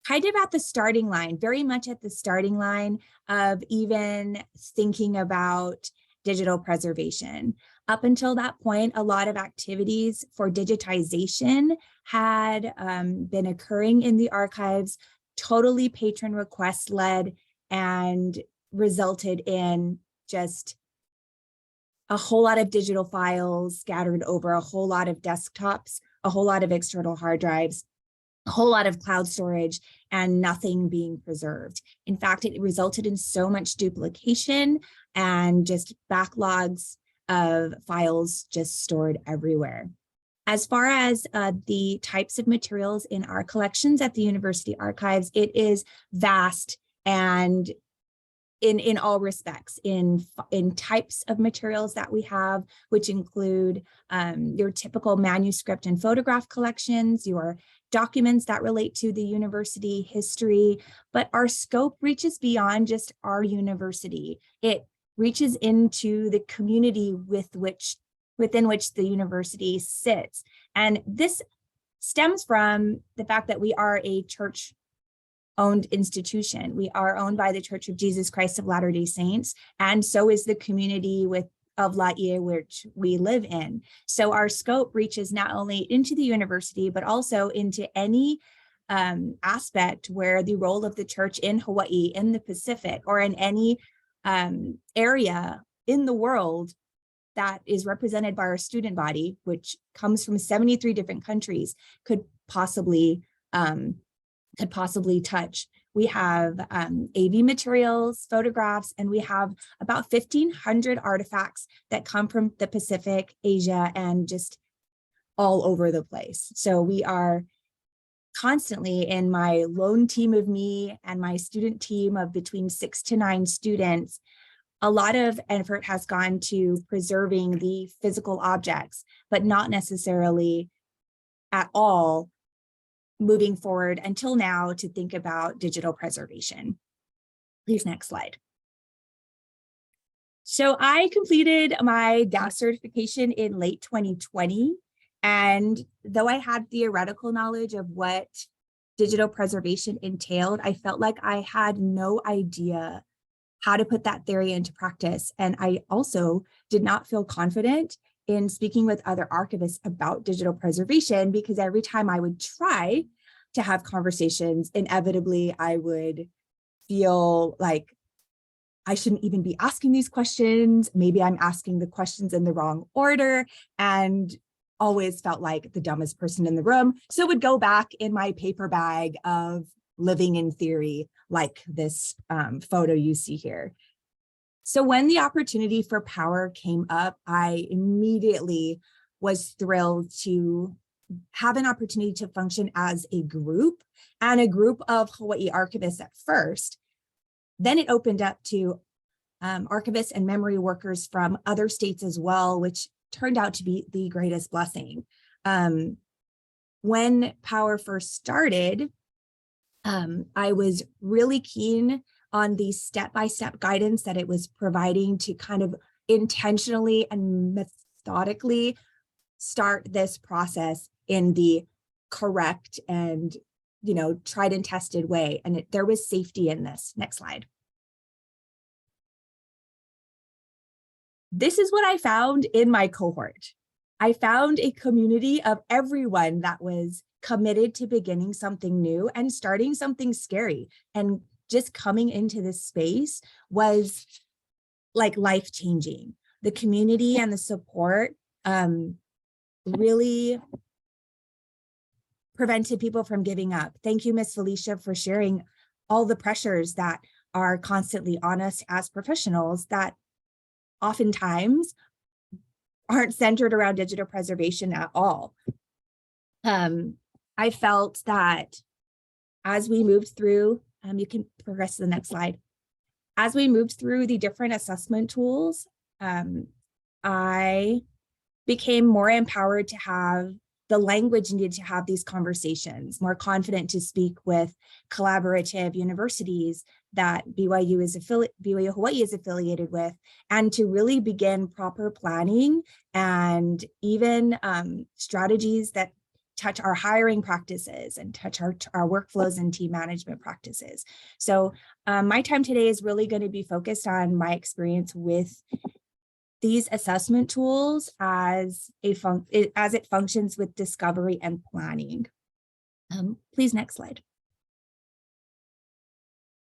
kind of at the starting line, very much at the starting line of even thinking about digital preservation. Up until that point, a lot of activities for digitization had been occurring in the archives, totally patron request led, and resulted in just a whole lot of digital files scattered over a whole lot of desktops, a whole lot of external hard drives, a whole lot of cloud storage, and nothing being preserved. In fact, it resulted in so much duplication and just backlogs of files just stored everywhere. As far as the types of materials in our collections at the University Archives, it is vast and in all respects, in types of materials that we have, which include your typical manuscript and photograph collections, your documents that relate to the university history, but our scope reaches beyond just our university. It reaches into the community within which the university sits. And this stems from the fact that we are a church-owned institution. We are owned by the Church of Jesus Christ of Latter-day Saints, and so is the community of Laie, which we live in. So our scope reaches not only into the university, but also into any aspect where the role of the church in Hawaii, in the Pacific, or in any area in the world that is represented by our student body, which comes from 73 different countries, could possibly touch. We have AV materials, photographs, and we have about 1,500 artifacts that come from the Pacific, Asia, and just all over the place. So we are constantly, in my lone team of me and my student team of between 6 to 9 students, a lot of effort has gone to preserving the physical objects, but not necessarily at all moving forward until now to think about digital preservation. Please, next slide. So I completed my DAS certification in late 2020. And though I had theoretical knowledge of what digital preservation entailed, I felt like I had no idea how to put that theory into practice. And I also did not feel confident in speaking with other archivists about digital preservation, because every time I would try to have conversations, inevitably I would feel like I shouldn't even be asking these questions. Maybe I'm asking the questions in the wrong order, and always felt like the dumbest person in the room. So would go back in my paper bag of living in theory, like this photo you see here. So when the opportunity for POWRR came up, I immediately was thrilled to have an opportunity to function as a group, and a group of Hawaii archivists at first. Then it opened up to archivists and memory workers from other states as well, which turned out to be the greatest blessing. When POWRR first started, I was really keen on the step-by-step guidance that it was providing to kind of intentionally and methodically start this process in the correct and, tried and tested way. And there was safety in this. Next slide. This is what I found in my cohort. I found a community of everyone that was committed to beginning something new and starting something scary. And just coming into this space was like life-changing. The community and the support really prevented people from giving up. Thank you, Ms. Felecia, for sharing all the pressures that are constantly on us as professionals that oftentimes aren't centered around digital preservation at all. I felt that as we moved through, you can progress to the next slide. As we moved through the different assessment tools, I became more empowered to have the language needed to have these conversations, more confident to speak with collaborative universities that BYU Hawaii is affiliated with, and to really begin proper planning and even strategies that touch our hiring practices and touch our workflows and team management practices. So my time today is really going to be focused on my experience with these assessment tools as it functions with discovery and planning. Please, next slide.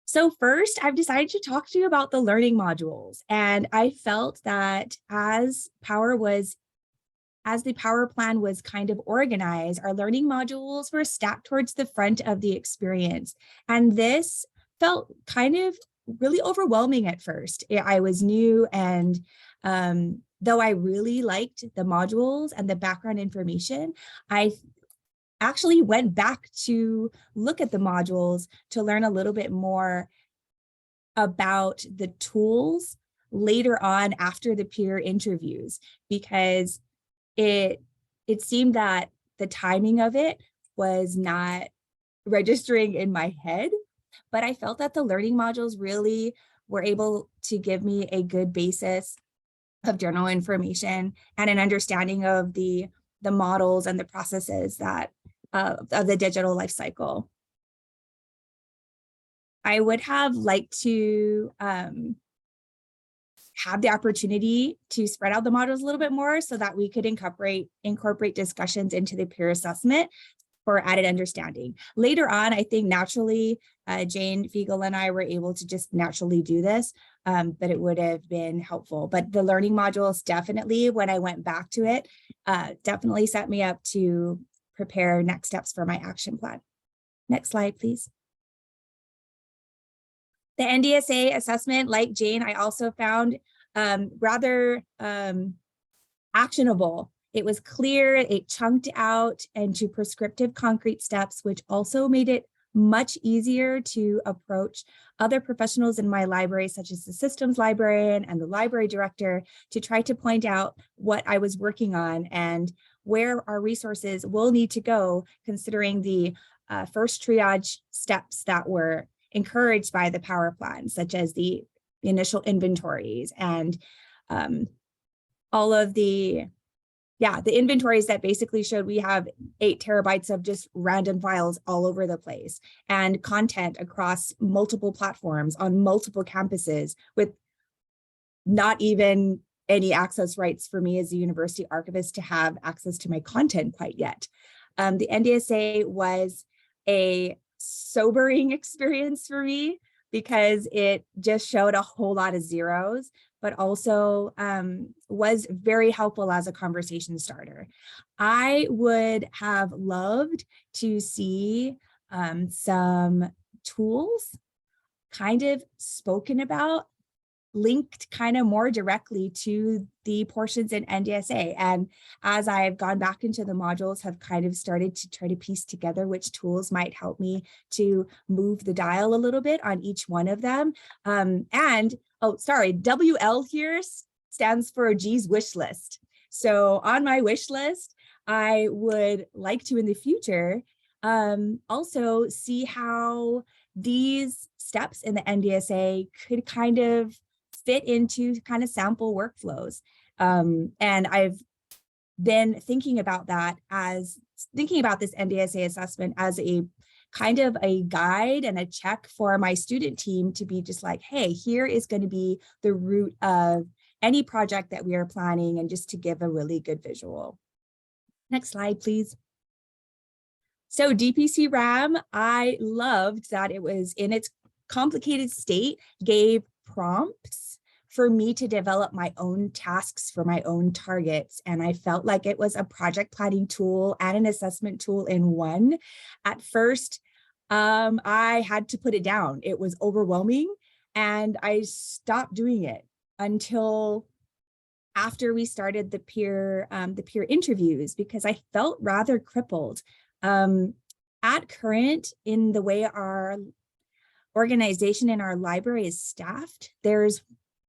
So first, I've decided to talk to you about the learning modules. And I felt that as the POWRR plan was kind of organized, our learning modules were stacked towards the front of the experience. And this felt kind of really overwhelming at first. I was new, and though I really liked the modules and the background information, I actually went back to look at the modules to learn a little bit more about the tools later on after the peer interviews, because it seemed that the timing of it was not registering in my head, but I felt that the learning modules really were able to give me a good basis of journal information and an understanding of the models and the processes that of the digital life cycle. I would have liked to have the opportunity to spread out the modules a little bit more so that we could incorporate discussions into the peer assessment for added understanding. Later on, I think naturally, Jane, Fiegel, and I were able to just naturally do this, but it would have been helpful. But the learning modules definitely, when I went back to it, definitely set me up to prepare next steps for my action plan. Next slide, please. The NDSA assessment, like Jane, I also found rather actionable. It was clear, it chunked out into prescriptive concrete steps, which also made it much easier to approach other professionals in my library, such as the systems librarian and the library director, to try to point out what I was working on and where our resources will need to go, considering the first triage steps that were encouraged by the POWRR plan, such as the initial inventories and all of the inventories that basically showed we have 8 terabytes of just random files all over the place and content across multiple platforms on multiple campuses with not even any access rights for me as a university archivist to have access to my content quite yet. The NDSA was a sobering experience for me because it just showed a whole lot of zeros, but also was very helpful as a conversation starter. I would have loved to see some tools kind of spoken about, linked kind of more directly to the portions in NDSA. And as I've gone back into the modules, have kind of started to try to piece together which tools might help me to move the dial a little bit on each one of them. Oh, sorry, WL here stands for G's wish list. So on my wish list, I would like to in the future also see how these steps in the NDSA could kind of fit into kind of sample workflows. And I've been thinking about this NDSA assessment as a kind of a guide and a check for my student team to be just like, hey, here is going to be the root of any project that we are planning, and just to give a really good visual. Next slide, please. So DPC RAM, I loved that it was in its complicated state, gave prompts for me to develop my own tasks for my own targets. And I felt like it was a project planning tool and an assessment tool in one. At first, I had to put it down. It was overwhelming and I stopped doing it until after we started the peer interviews, because I felt rather crippled. At current, in the way our organization in our library is staffed, there's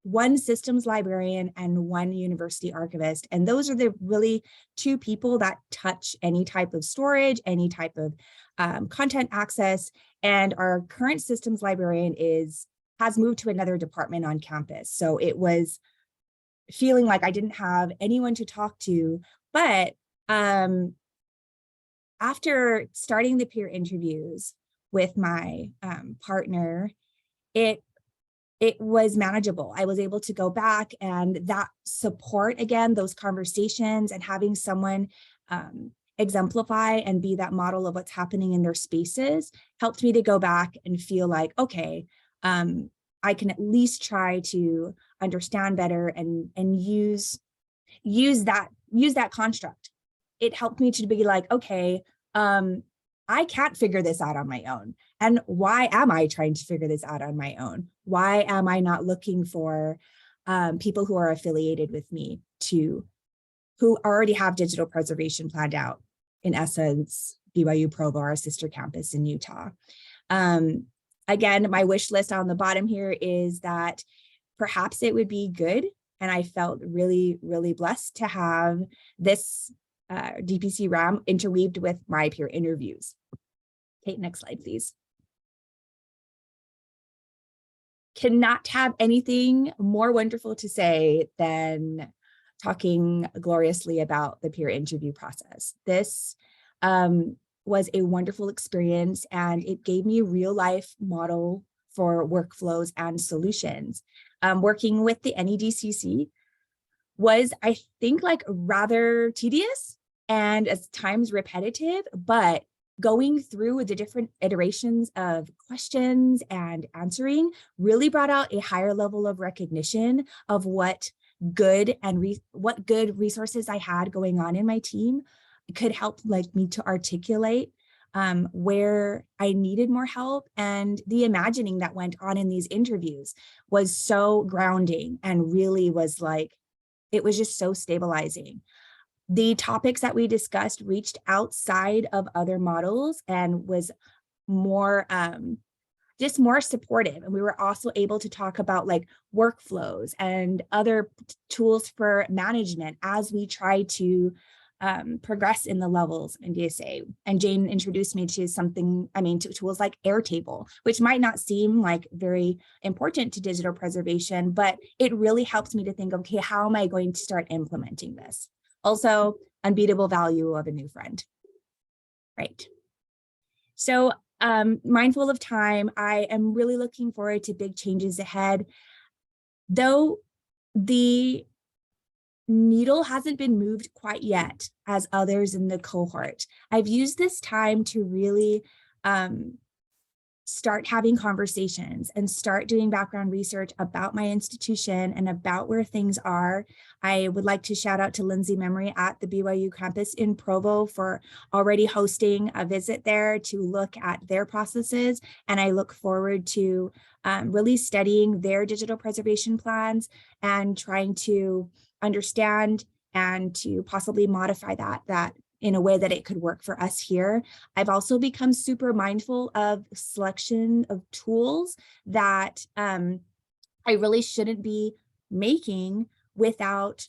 one systems librarian and one university archivist. And those are the really 2 people that touch any type of storage, any type of content access. And our current systems librarian has moved to another department on campus. So it was feeling like I didn't have anyone to talk to. But after starting the peer interviews with my partner, it was manageable. I was able to go back, and that support, again, those conversations and having someone exemplify and be that model of what's happening in their spaces helped me to go back and feel like, okay, I can at least try to understand better and use that construct. It helped me to be like, okay, I can't figure this out on my own. And why am I trying to figure this out on my own? Why am I not looking for people who are affiliated with me who already have digital preservation planned out? In essence, BYU Provo, our sister campus in Utah. Again, my wish list on the bottom here is that perhaps it would be good. And I felt really, really blessed to have this DPC RAM interweaved with my peer interviews. Okay, next slide, please. Cannot have anything more wonderful to say than talking gloriously about the peer interview process. This was a wonderful experience, and it gave me a real life model for workflows and solutions. Working with the NEDCC was, I think, like rather tedious and at times repetitive, but going through the different iterations of questions and answering really brought out a higher level of recognition of what good resources I had going on in my team could help like me to articulate where I needed more help. And the imagining that went on in these interviews was so grounding and really was like, it was just so stabilizing. The topics that we discussed reached outside of other models and was more, just more supportive. And we were also able to talk about like workflows and other tools for management as we try to progress in the levels in NDSA. And Jane introduced me to to tools like Airtable, which might not seem like very important to digital preservation, but it really helps me to think, okay, how am I going to start implementing this? Also, unbeatable value of a new friend. Right. So mindful of time, I am really looking forward to big changes ahead. Though the needle hasn't been moved quite yet as others in the cohort, I've used this time to really start having conversations and start doing background research about my institution and about where things are. I would like to shout out to Lindsay Memory at the BYU campus in Provo for already hosting a visit there to look at their processes. And I look forward to really studying their digital preservation plans and trying to understand and to possibly modify that in a way that it could work for us here. I've also become super mindful of selection of tools that I really shouldn't be making without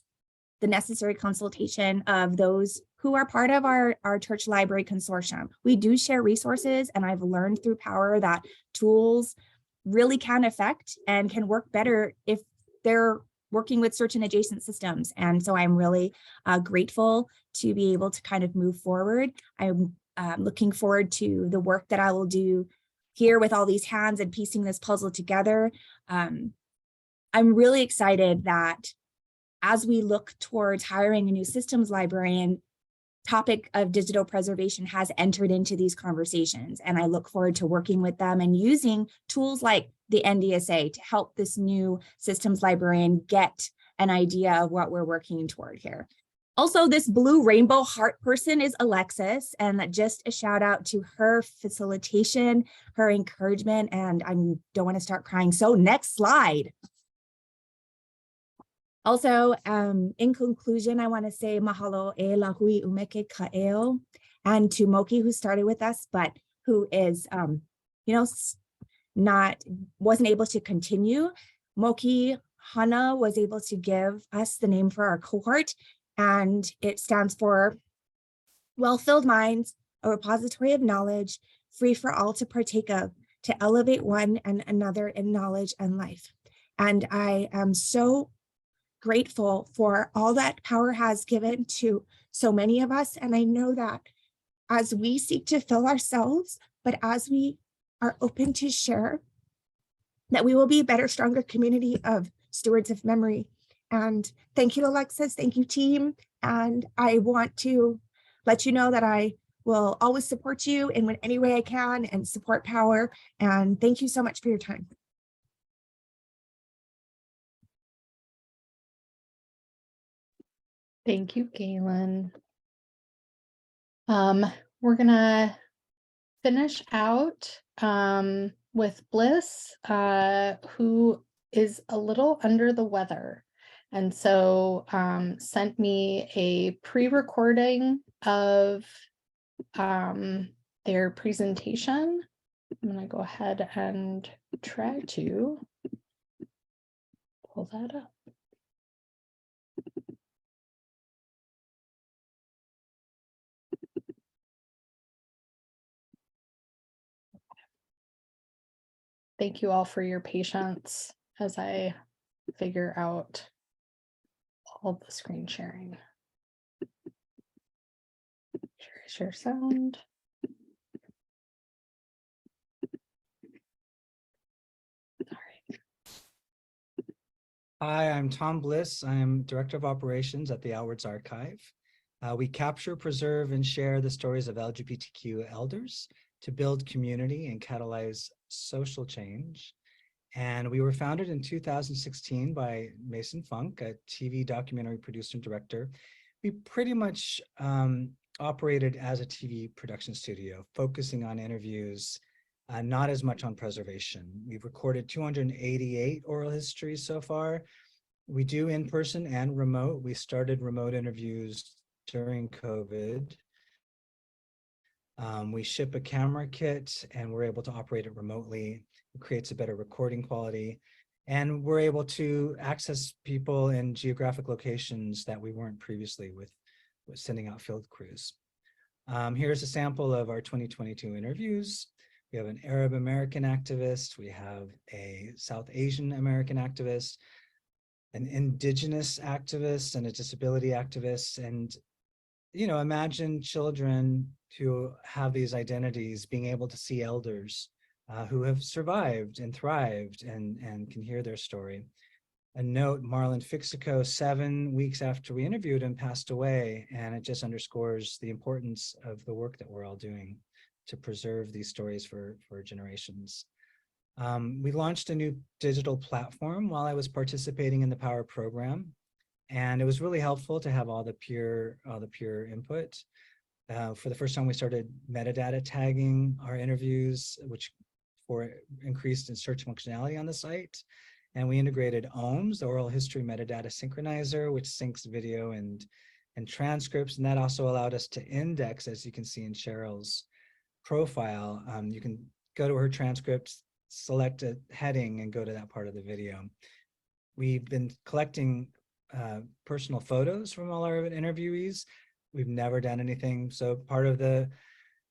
the necessary consultation of those who are part of our church library consortium. We do share resources, and I've learned through POWRR that tools really can affect and can work better if they're working with certain adjacent systems. And so I'm really grateful to be able to kind of move forward. I'm looking forward to the work that I will do here with all these hands and piecing this puzzle together. I'm really excited that as we look towards hiring a new systems librarian, topic of digital preservation has entered into these conversations, and I look forward to working with them and using tools like the NDSA to help this new systems librarian get an idea of what we're working toward here. Also, this blue rainbow heart person is Alexis, and just a shout out to her facilitation, her encouragement, and I don't want to start crying. So next slide. Also, in conclusion, I want to say mahalo e lahui ʻUmeke Kāʻeo, and to Moki, who started with us, but who is, wasn't able to continue. Moki Hana was able to give us the name for our cohort, and it stands for Well-Filled Minds, a repository of knowledge, free for all to partake of, to elevate one and another in knowledge and life. And I am so grateful for all that POWRR has given to so many of us. And I know that as we seek to fill ourselves, but as we are open to share, that we will be a better, stronger community of stewards of memory. And thank you, Alexis. Thank you, team. And I want to let you know that I will always support you in any way I can and support POWRR. And thank you so much for your time. Thank you, Gailyn. We're gonna finish out with Bliss, who is a little under the weather, and so sent me a pre-recording of their presentation. I'm going to go ahead and try to pull that up. Thank you all for your patience as I figure out all the screen sharing. Share sound. All right. Hi, I'm Tom Bliss. I'm Director of Operations at the Outwords Archive. We capture, preserve, and share the stories of LGBTQ elders to build community and catalyze social change. And we were founded in 2016 by Mason Funk, a TV documentary producer and director. We pretty much operated as a TV production studio, focusing on interviews, not as much on preservation. We've recorded 288 oral histories so far. We do in-person and remote. We started remote interviews during COVID. We ship a camera kit and we're able to operate it remotely. It creates a better recording quality. And we're able to access people in geographic locations that we weren't previously with sending out field crews. Here's a sample of our 2022 interviews. We have an Arab American activist. We have a South Asian American activist, an indigenous activist, and a disability activist. And, you know, imagine children who have these identities being able to see elders who have survived and thrived and can hear their story. A note, Marlon Fixico, 7 weeks after we interviewed him, passed away, and it just underscores the importance of the work that we're all doing to preserve these stories for generations. We launched a new digital platform while I was participating in the POWRR program, and it was really helpful to have all the peer input. For the first time, we started metadata tagging our interviews, which for increased in search functionality on the site. And we integrated OHMS, the Oral History Metadata Synchronizer, which syncs video and transcripts. And that also allowed us to index, as you can see in Cheryl's profile. You can go to her transcripts, select a heading, and go to that part of the video. We've been collecting personal photos from all our interviewees. We've never done anything. So part of the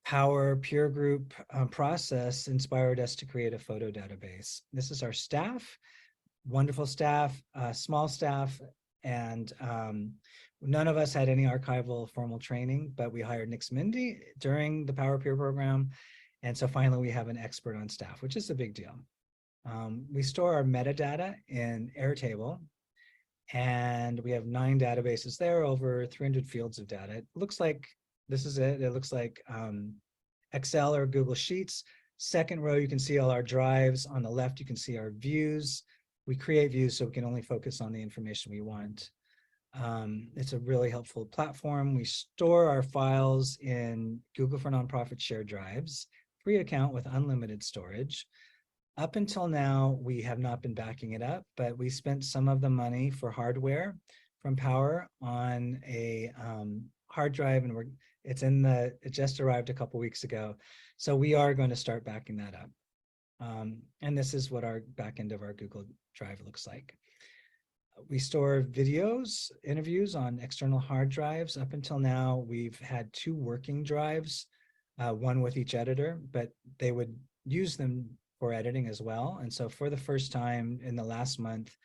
POWRR peer group process inspired us to create a photo database. This is our staff, wonderful staff, small staff, and none of us had any archival formal training, but we hired Nick Mindy during the POWRR peer program. And so finally we have an expert on staff, which is a big deal. We store our metadata in Airtable, and we have 9 databases there, over 300 fields of data. It looks like, this is it. It looks like Excel or Google Sheets. Second row, you can see all our drives. On the left, you can see our views. We create views so we can only focus on the information we want. It's a really helpful platform. We store our files in Google for Nonprofit shared drives, free account with unlimited storage. Up until now, we have not been backing it up, but we spent some of the money for hardware from POWRR on a hard drive, and it just arrived a couple weeks ago. So we are going to start backing that up. And this is what our back end of our Google Drive looks like. We store videos, interviews on external hard drives. Up until now, we've had 2 working drives, one with each editor, but they would use them for editing as well. And so for the first time in the last month,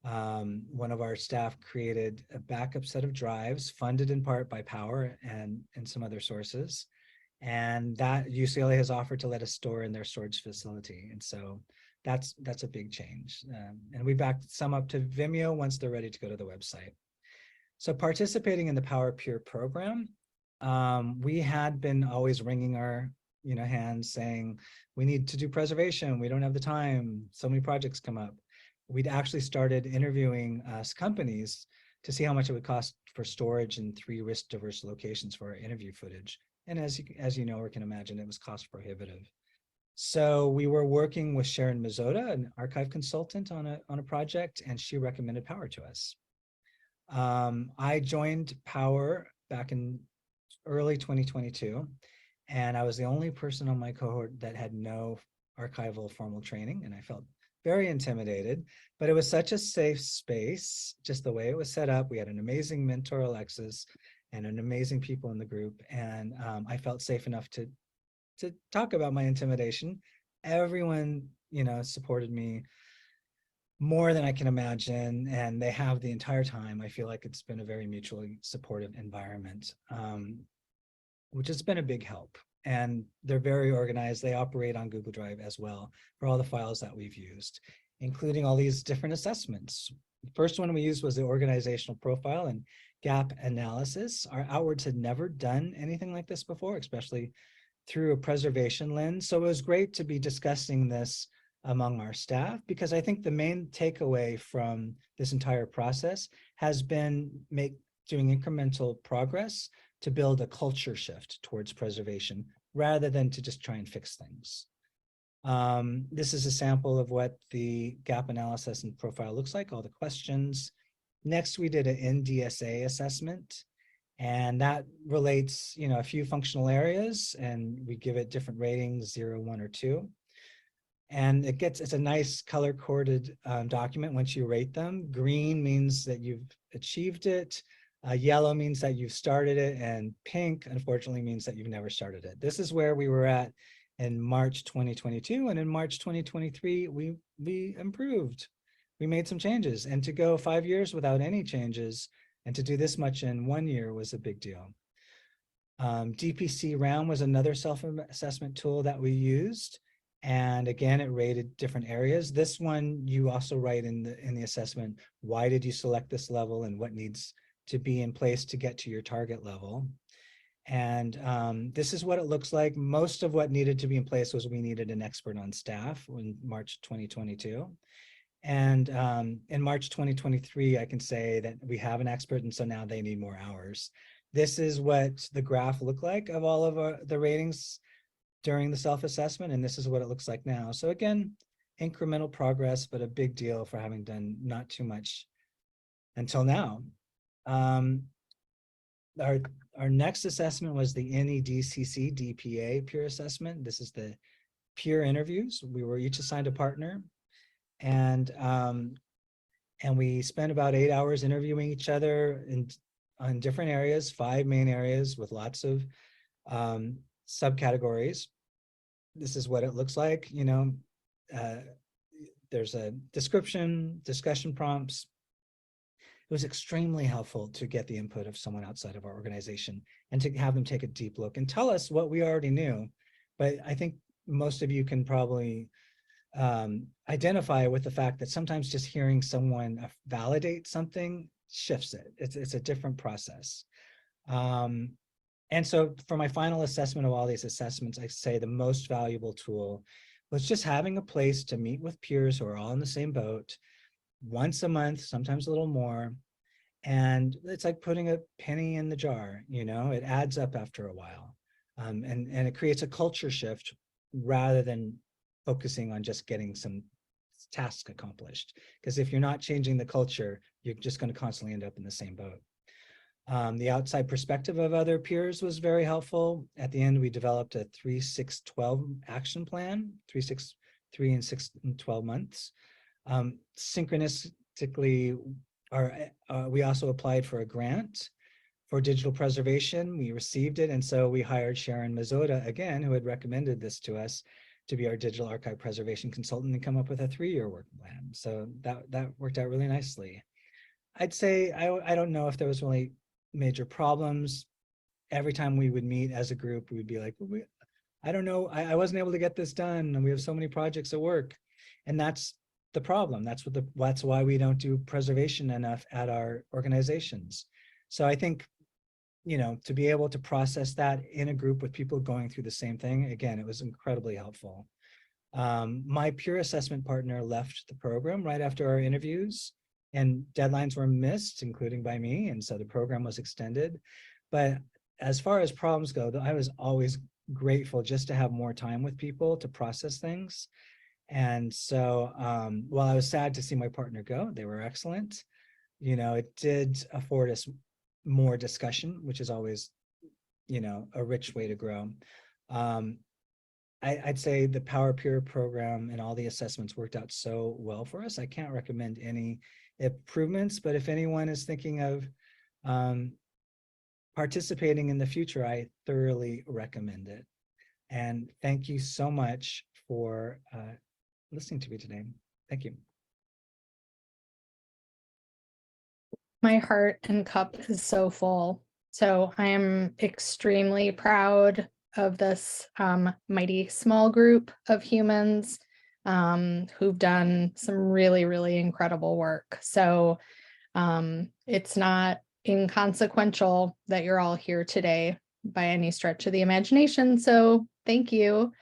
one of our staff created a backup set of drives funded in part by POWRR and some other sources. And that UCLA has offered to let us store in their storage facility. And so that's a big change. And we backed some up to Vimeo once they're ready to go to the website. So participating in the POWRR peer program, we had been always wringing our hands saying, we need to do preservation. We don't have the time. So many projects come up. We'd actually started interviewing companies to see how much it would cost for storage in 3 risk diverse locations for our interview footage. And as you know or can imagine, it was cost prohibitive. So we were working with Sharon Mazzotta, an archive consultant, on a project, and she recommended POWRR to us. I joined POWRR back in early 2022, And I was the only person on my cohort that had no archival formal training, and I felt very intimidated, but it was such a safe space, just the way it was set up. We had an amazing mentor, Alexis, and an amazing people in the group. And I felt safe enough to talk about my intimidation. Everyone, supported me more than I can imagine, and they have the entire time. I feel like it's been a very mutually supportive environment, which has been a big help. And they're very organized. They operate on Google Drive as well for all the files that we've used, including all these different assessments. The first one we used was the organizational profile and gap analysis. Our Outwords had never done anything like this before, especially through a preservation lens. So it was great to be discussing this among our staff, because I think the main takeaway from this entire process has been doing incremental progress to build a culture shift towards preservation rather than to just try and fix things. This is a sample of what the gap analysis and profile looks like, all the questions. Next, we did an NDSA assessment, and that relates, a few functional areas, and we give it different ratings, 0, 1, or 2. And it's a nice color-coded document once you rate them. Green means that you've achieved it. Yellow means that you've started it, and pink, unfortunately, means that you've never started it. This is where we were at in March 2022, and in March 2023, we improved. We made some changes, and to go 5 years without any changes and to do this much in 1 year was a big deal. DPC Round was another self-assessment tool that we used, and again, it rated different areas. This one, you also write in the assessment, why did you select this level and what needs to be in place to get to your target level. And this is what it looks like. Most of what needed to be in place was we needed an expert on staff in March 2022. And in March 2023, I can say that we have an expert, and so now they need more hours. This is what the graph looked like of all of the ratings during the self-assessment, and this is what it looks like now. So again, incremental progress, but a big deal for having done not too much until now. Our next assessment was the NEDCC DPA peer assessment. This is the peer interviews. We were each assigned a partner, and we spent about 8 hours interviewing each other on different areas, 5 main areas with lots of subcategories. This is what it looks like. There's a description, discussion prompts. It was extremely helpful to get the input of someone outside of our organization and to have them take a deep look and tell us what we already knew. But I think most of you can probably identify with the fact that sometimes just hearing someone validate something shifts it. It's a different process. And so for my final assessment of all these assessments, I say the most valuable tool was just having a place to meet with peers who are all in the same boat once a month, sometimes a little more. And it's like putting a penny in the jar, it adds up after a while. And it creates a culture shift rather than focusing on just getting some tasks accomplished. Because if you're not changing the culture, you're just going to constantly end up in the same boat. The outside perspective of other peers was very helpful. At the end, we developed a 3-6-12 action plan, 3, 6, 3, and 6 and 12 months. Synchronistically, we also applied for a grant for digital preservation. We received it, and so we hired Sharon Mazzotta again, who had recommended this to us, to be our digital archive preservation consultant and come up with a 3-year work plan. So that worked out really nicely. I'd say I don't know if there was really major problems. Every time we would meet as a group, we would be like, I don't know, I wasn't able to get this done, and we have so many projects at work. And that's the problem. That's why we don't do preservation enough at our organizations. So I think, to be able to process that in a group with people going through the same thing, again, it was incredibly helpful. My peer assessment partner left the program right after our interviews, and deadlines were missed, including by me, and so the program was extended. But as far as problems go, I was always grateful just to have more time with people to process things. And so while I was sad to see my partner go, they were excellent. It did afford us more discussion, which is always, a rich way to grow. I'd say the POWRR program and all the assessments worked out so well for us. I can't recommend any improvements, but if anyone is thinking of participating in the future, I thoroughly recommend it. And thank you so much for listening to me today. Thank you. My heart and cup is so full. So I am extremely proud of this mighty small group of humans who've done some really, really incredible work. So it's not inconsequential that you're all here today by any stretch of the imagination. So thank you.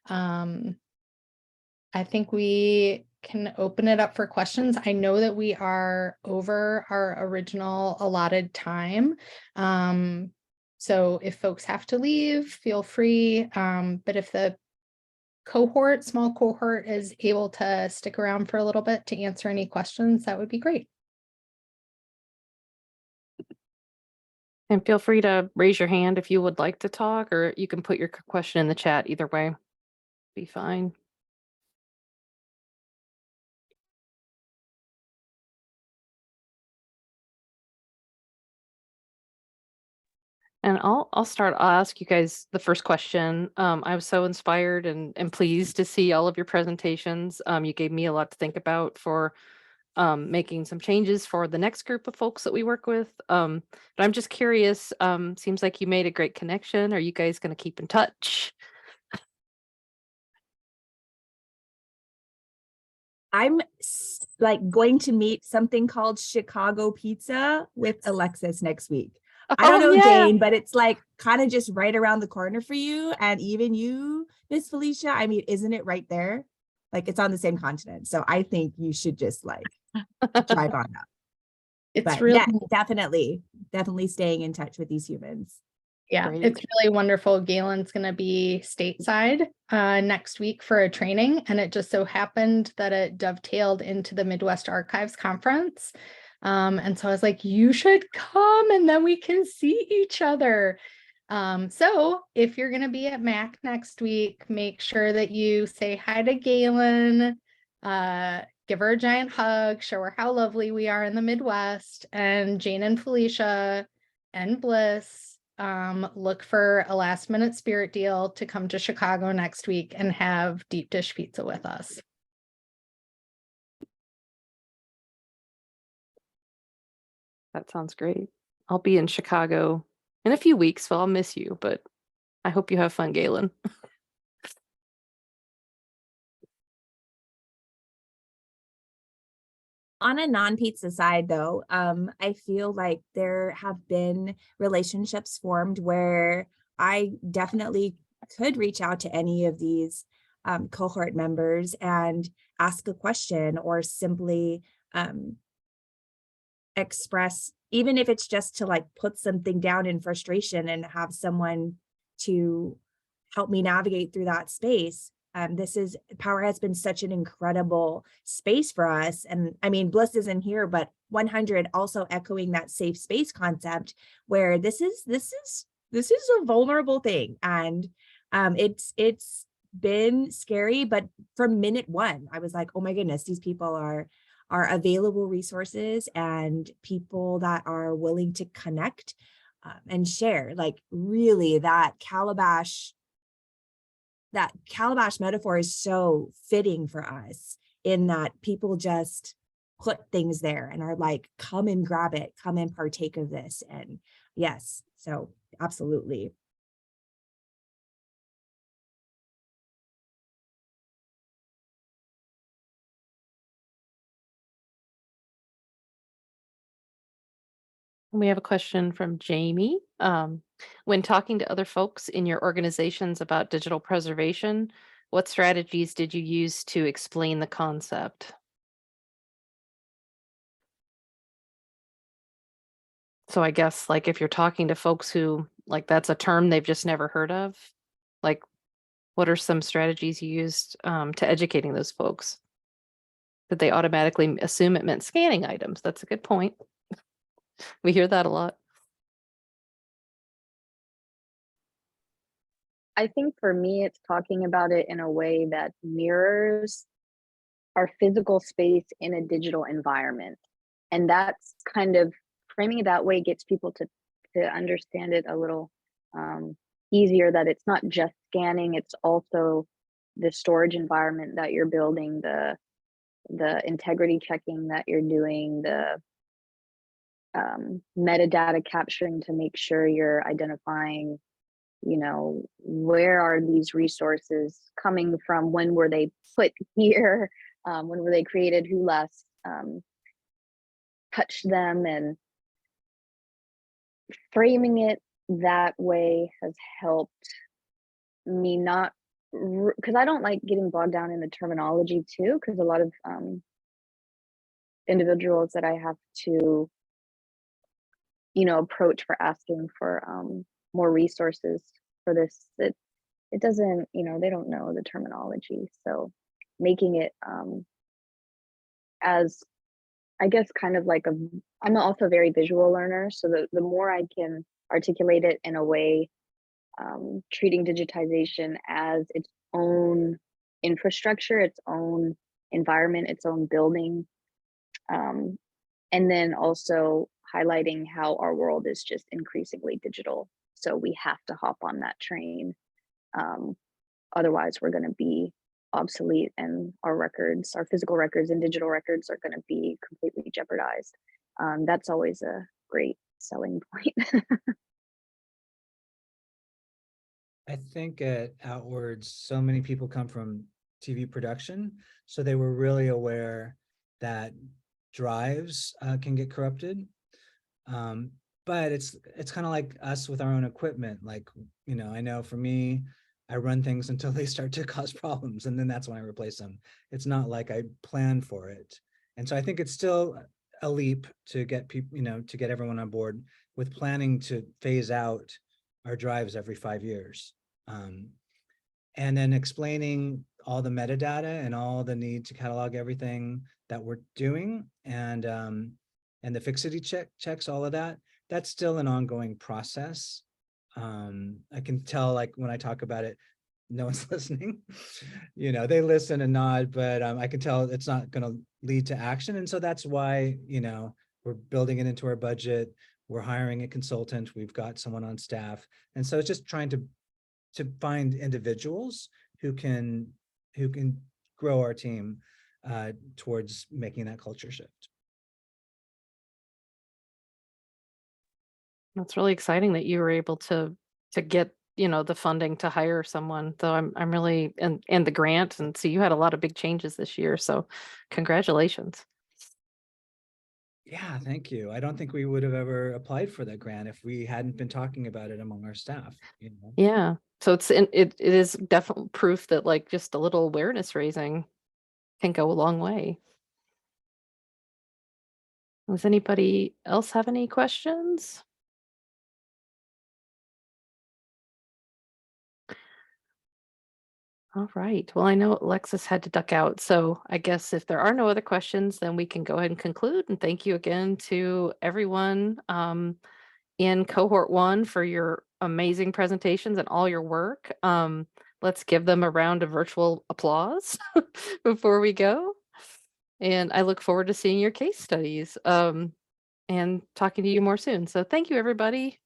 I think we can open it up for questions. I know that we are over our original allotted time. So if folks have to leave, feel free. But if the small cohort is able to stick around for a little bit to answer any questions, that would be great. And feel free to raise your hand if you would like to talk, or you can put your question in the chat. Either way, be fine. And I'll ask you guys the first question. I was so inspired and pleased to see all of your presentations. You gave me a lot to think about for making some changes for the next group of folks that we work with. But I'm just curious, seems like you made a great connection. Are you guys going to keep in touch? I'm like going to meet something called Chicago Pizza with Alexis next week. I don't know, Jane, but it's like kind of just right around the corner for you. And even you, Miss Felecia, I mean, isn't it right there? Like it's on the same continent. So I think you should just like drive on up. It's really, yeah, definitely staying in touch with these humans. Yeah, it's really wonderful. Gailyn's going to be stateside next week for a training. And it just so happened that it dovetailed into the Midwest Archives Conference. And so I was like, you should come and then we can see each other. So if you're going to be at MAC next week, make sure that you say hi to Gailyn, give her a giant hug, show her how lovely we are in the Midwest, and Jane and Felecia and Bliss, look for a last minute spirit deal to come to Chicago next week and have deep dish pizza with us. That sounds great. I'll be in Chicago in a few weeks, so I'll miss you, but I hope you have fun, Gailyn. On a non-pizza side, though, I feel like there have been relationships formed where I definitely could reach out to any of these cohort members and ask a question, or simply express, even if it's just to like put something down in frustration and have someone to help me navigate through that space. POWRR has been such an incredible space for us. And I mean, Bliss isn't here, but 100 also echoing that safe space concept, where this is a vulnerable thing. And it's been scary, but from minute one, I was like, oh my goodness, these people are available resources and people that are willing to connect and share. Like really, that calabash metaphor is so fitting for us, in that people just put things there and are like, come and grab it, come and partake of this. And yes, so absolutely. We have a question from Jamie. When talking to other folks in your organizations about digital preservation, what strategies did you use to explain the concept? So I guess like if you're talking to folks who like that's a term they've just never heard of, like what are some strategies you used to educating those folks? Did they automatically assume it meant scanning items? That's a good point. We hear that a lot. I think for me, it's talking about it in a way that mirrors our physical space in a digital environment. And that's kind of framing it that way gets people to understand it a little easier, that it's not just scanning, it's also the storage environment that you're building, the integrity checking that you're doing, the metadata capturing to make sure you're identifying, you know, where are these resources coming from, when were they put here, when were they created, who last touched them, and framing it that way has helped me not, because I don't like getting bogged down in the terminology too, because a lot of individuals that I have to, you know, approach for asking for more resources for this, it doesn't, you know, they don't know the terminology. So making it as, I guess, kind of like I'm also a very visual learner. So the more I can articulate it in a way, treating digitization as its own infrastructure, its own environment, its own building, and then also highlighting how our world is just increasingly digital. So we have to hop on that train. Otherwise, we're going to be obsolete, and our records, our physical records and digital records, are going to be completely jeopardized. That's always a great selling point. I think at Outwords, so many people come from TV production, so they were really aware that drives can get corrupted. But it's kind of like us with our own equipment. Like, you know, I know for me, I run things until they start to cause problems, and then that's when I replace them. It's not like I plan for it. And so I think it's still a leap to get people, you know, to get everyone on board with planning to phase out our drives every 5 years. And then explaining all the metadata and all the need to catalog everything that we're doing, and the fixity checks, all of that. That's still an ongoing process. I can tell, like, when I talk about it, no one's listening. You know, they listen and nod, but I can tell it's not going to lead to action. And so that's why, you know, we're building it into our budget. We're hiring a consultant. We've got someone on staff. And so it's just trying to find individuals who can grow our team towards making that culture shift. That's really exciting that you were able to get, you know, the funding to hire someone. So I'm really, and the grant, and so you had a lot of big changes this year. So congratulations. Yeah, thank you. I don't think we would have ever applied for that grant if we hadn't been talking about it among our staff, you know. Yeah. So it is definitely proof that, like, just a little awareness raising can go a long way. Does anybody else have any questions? All right. Well, I know Alexis had to duck out, so I guess if there are no other questions, then we can go ahead and conclude. And thank you again to everyone in Cohort 1 for your amazing presentations and all your work. Let's give them a round of virtual applause before we go. And I look forward to seeing your case studies and talking to you more soon. So thank you, everybody.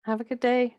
Have a good day.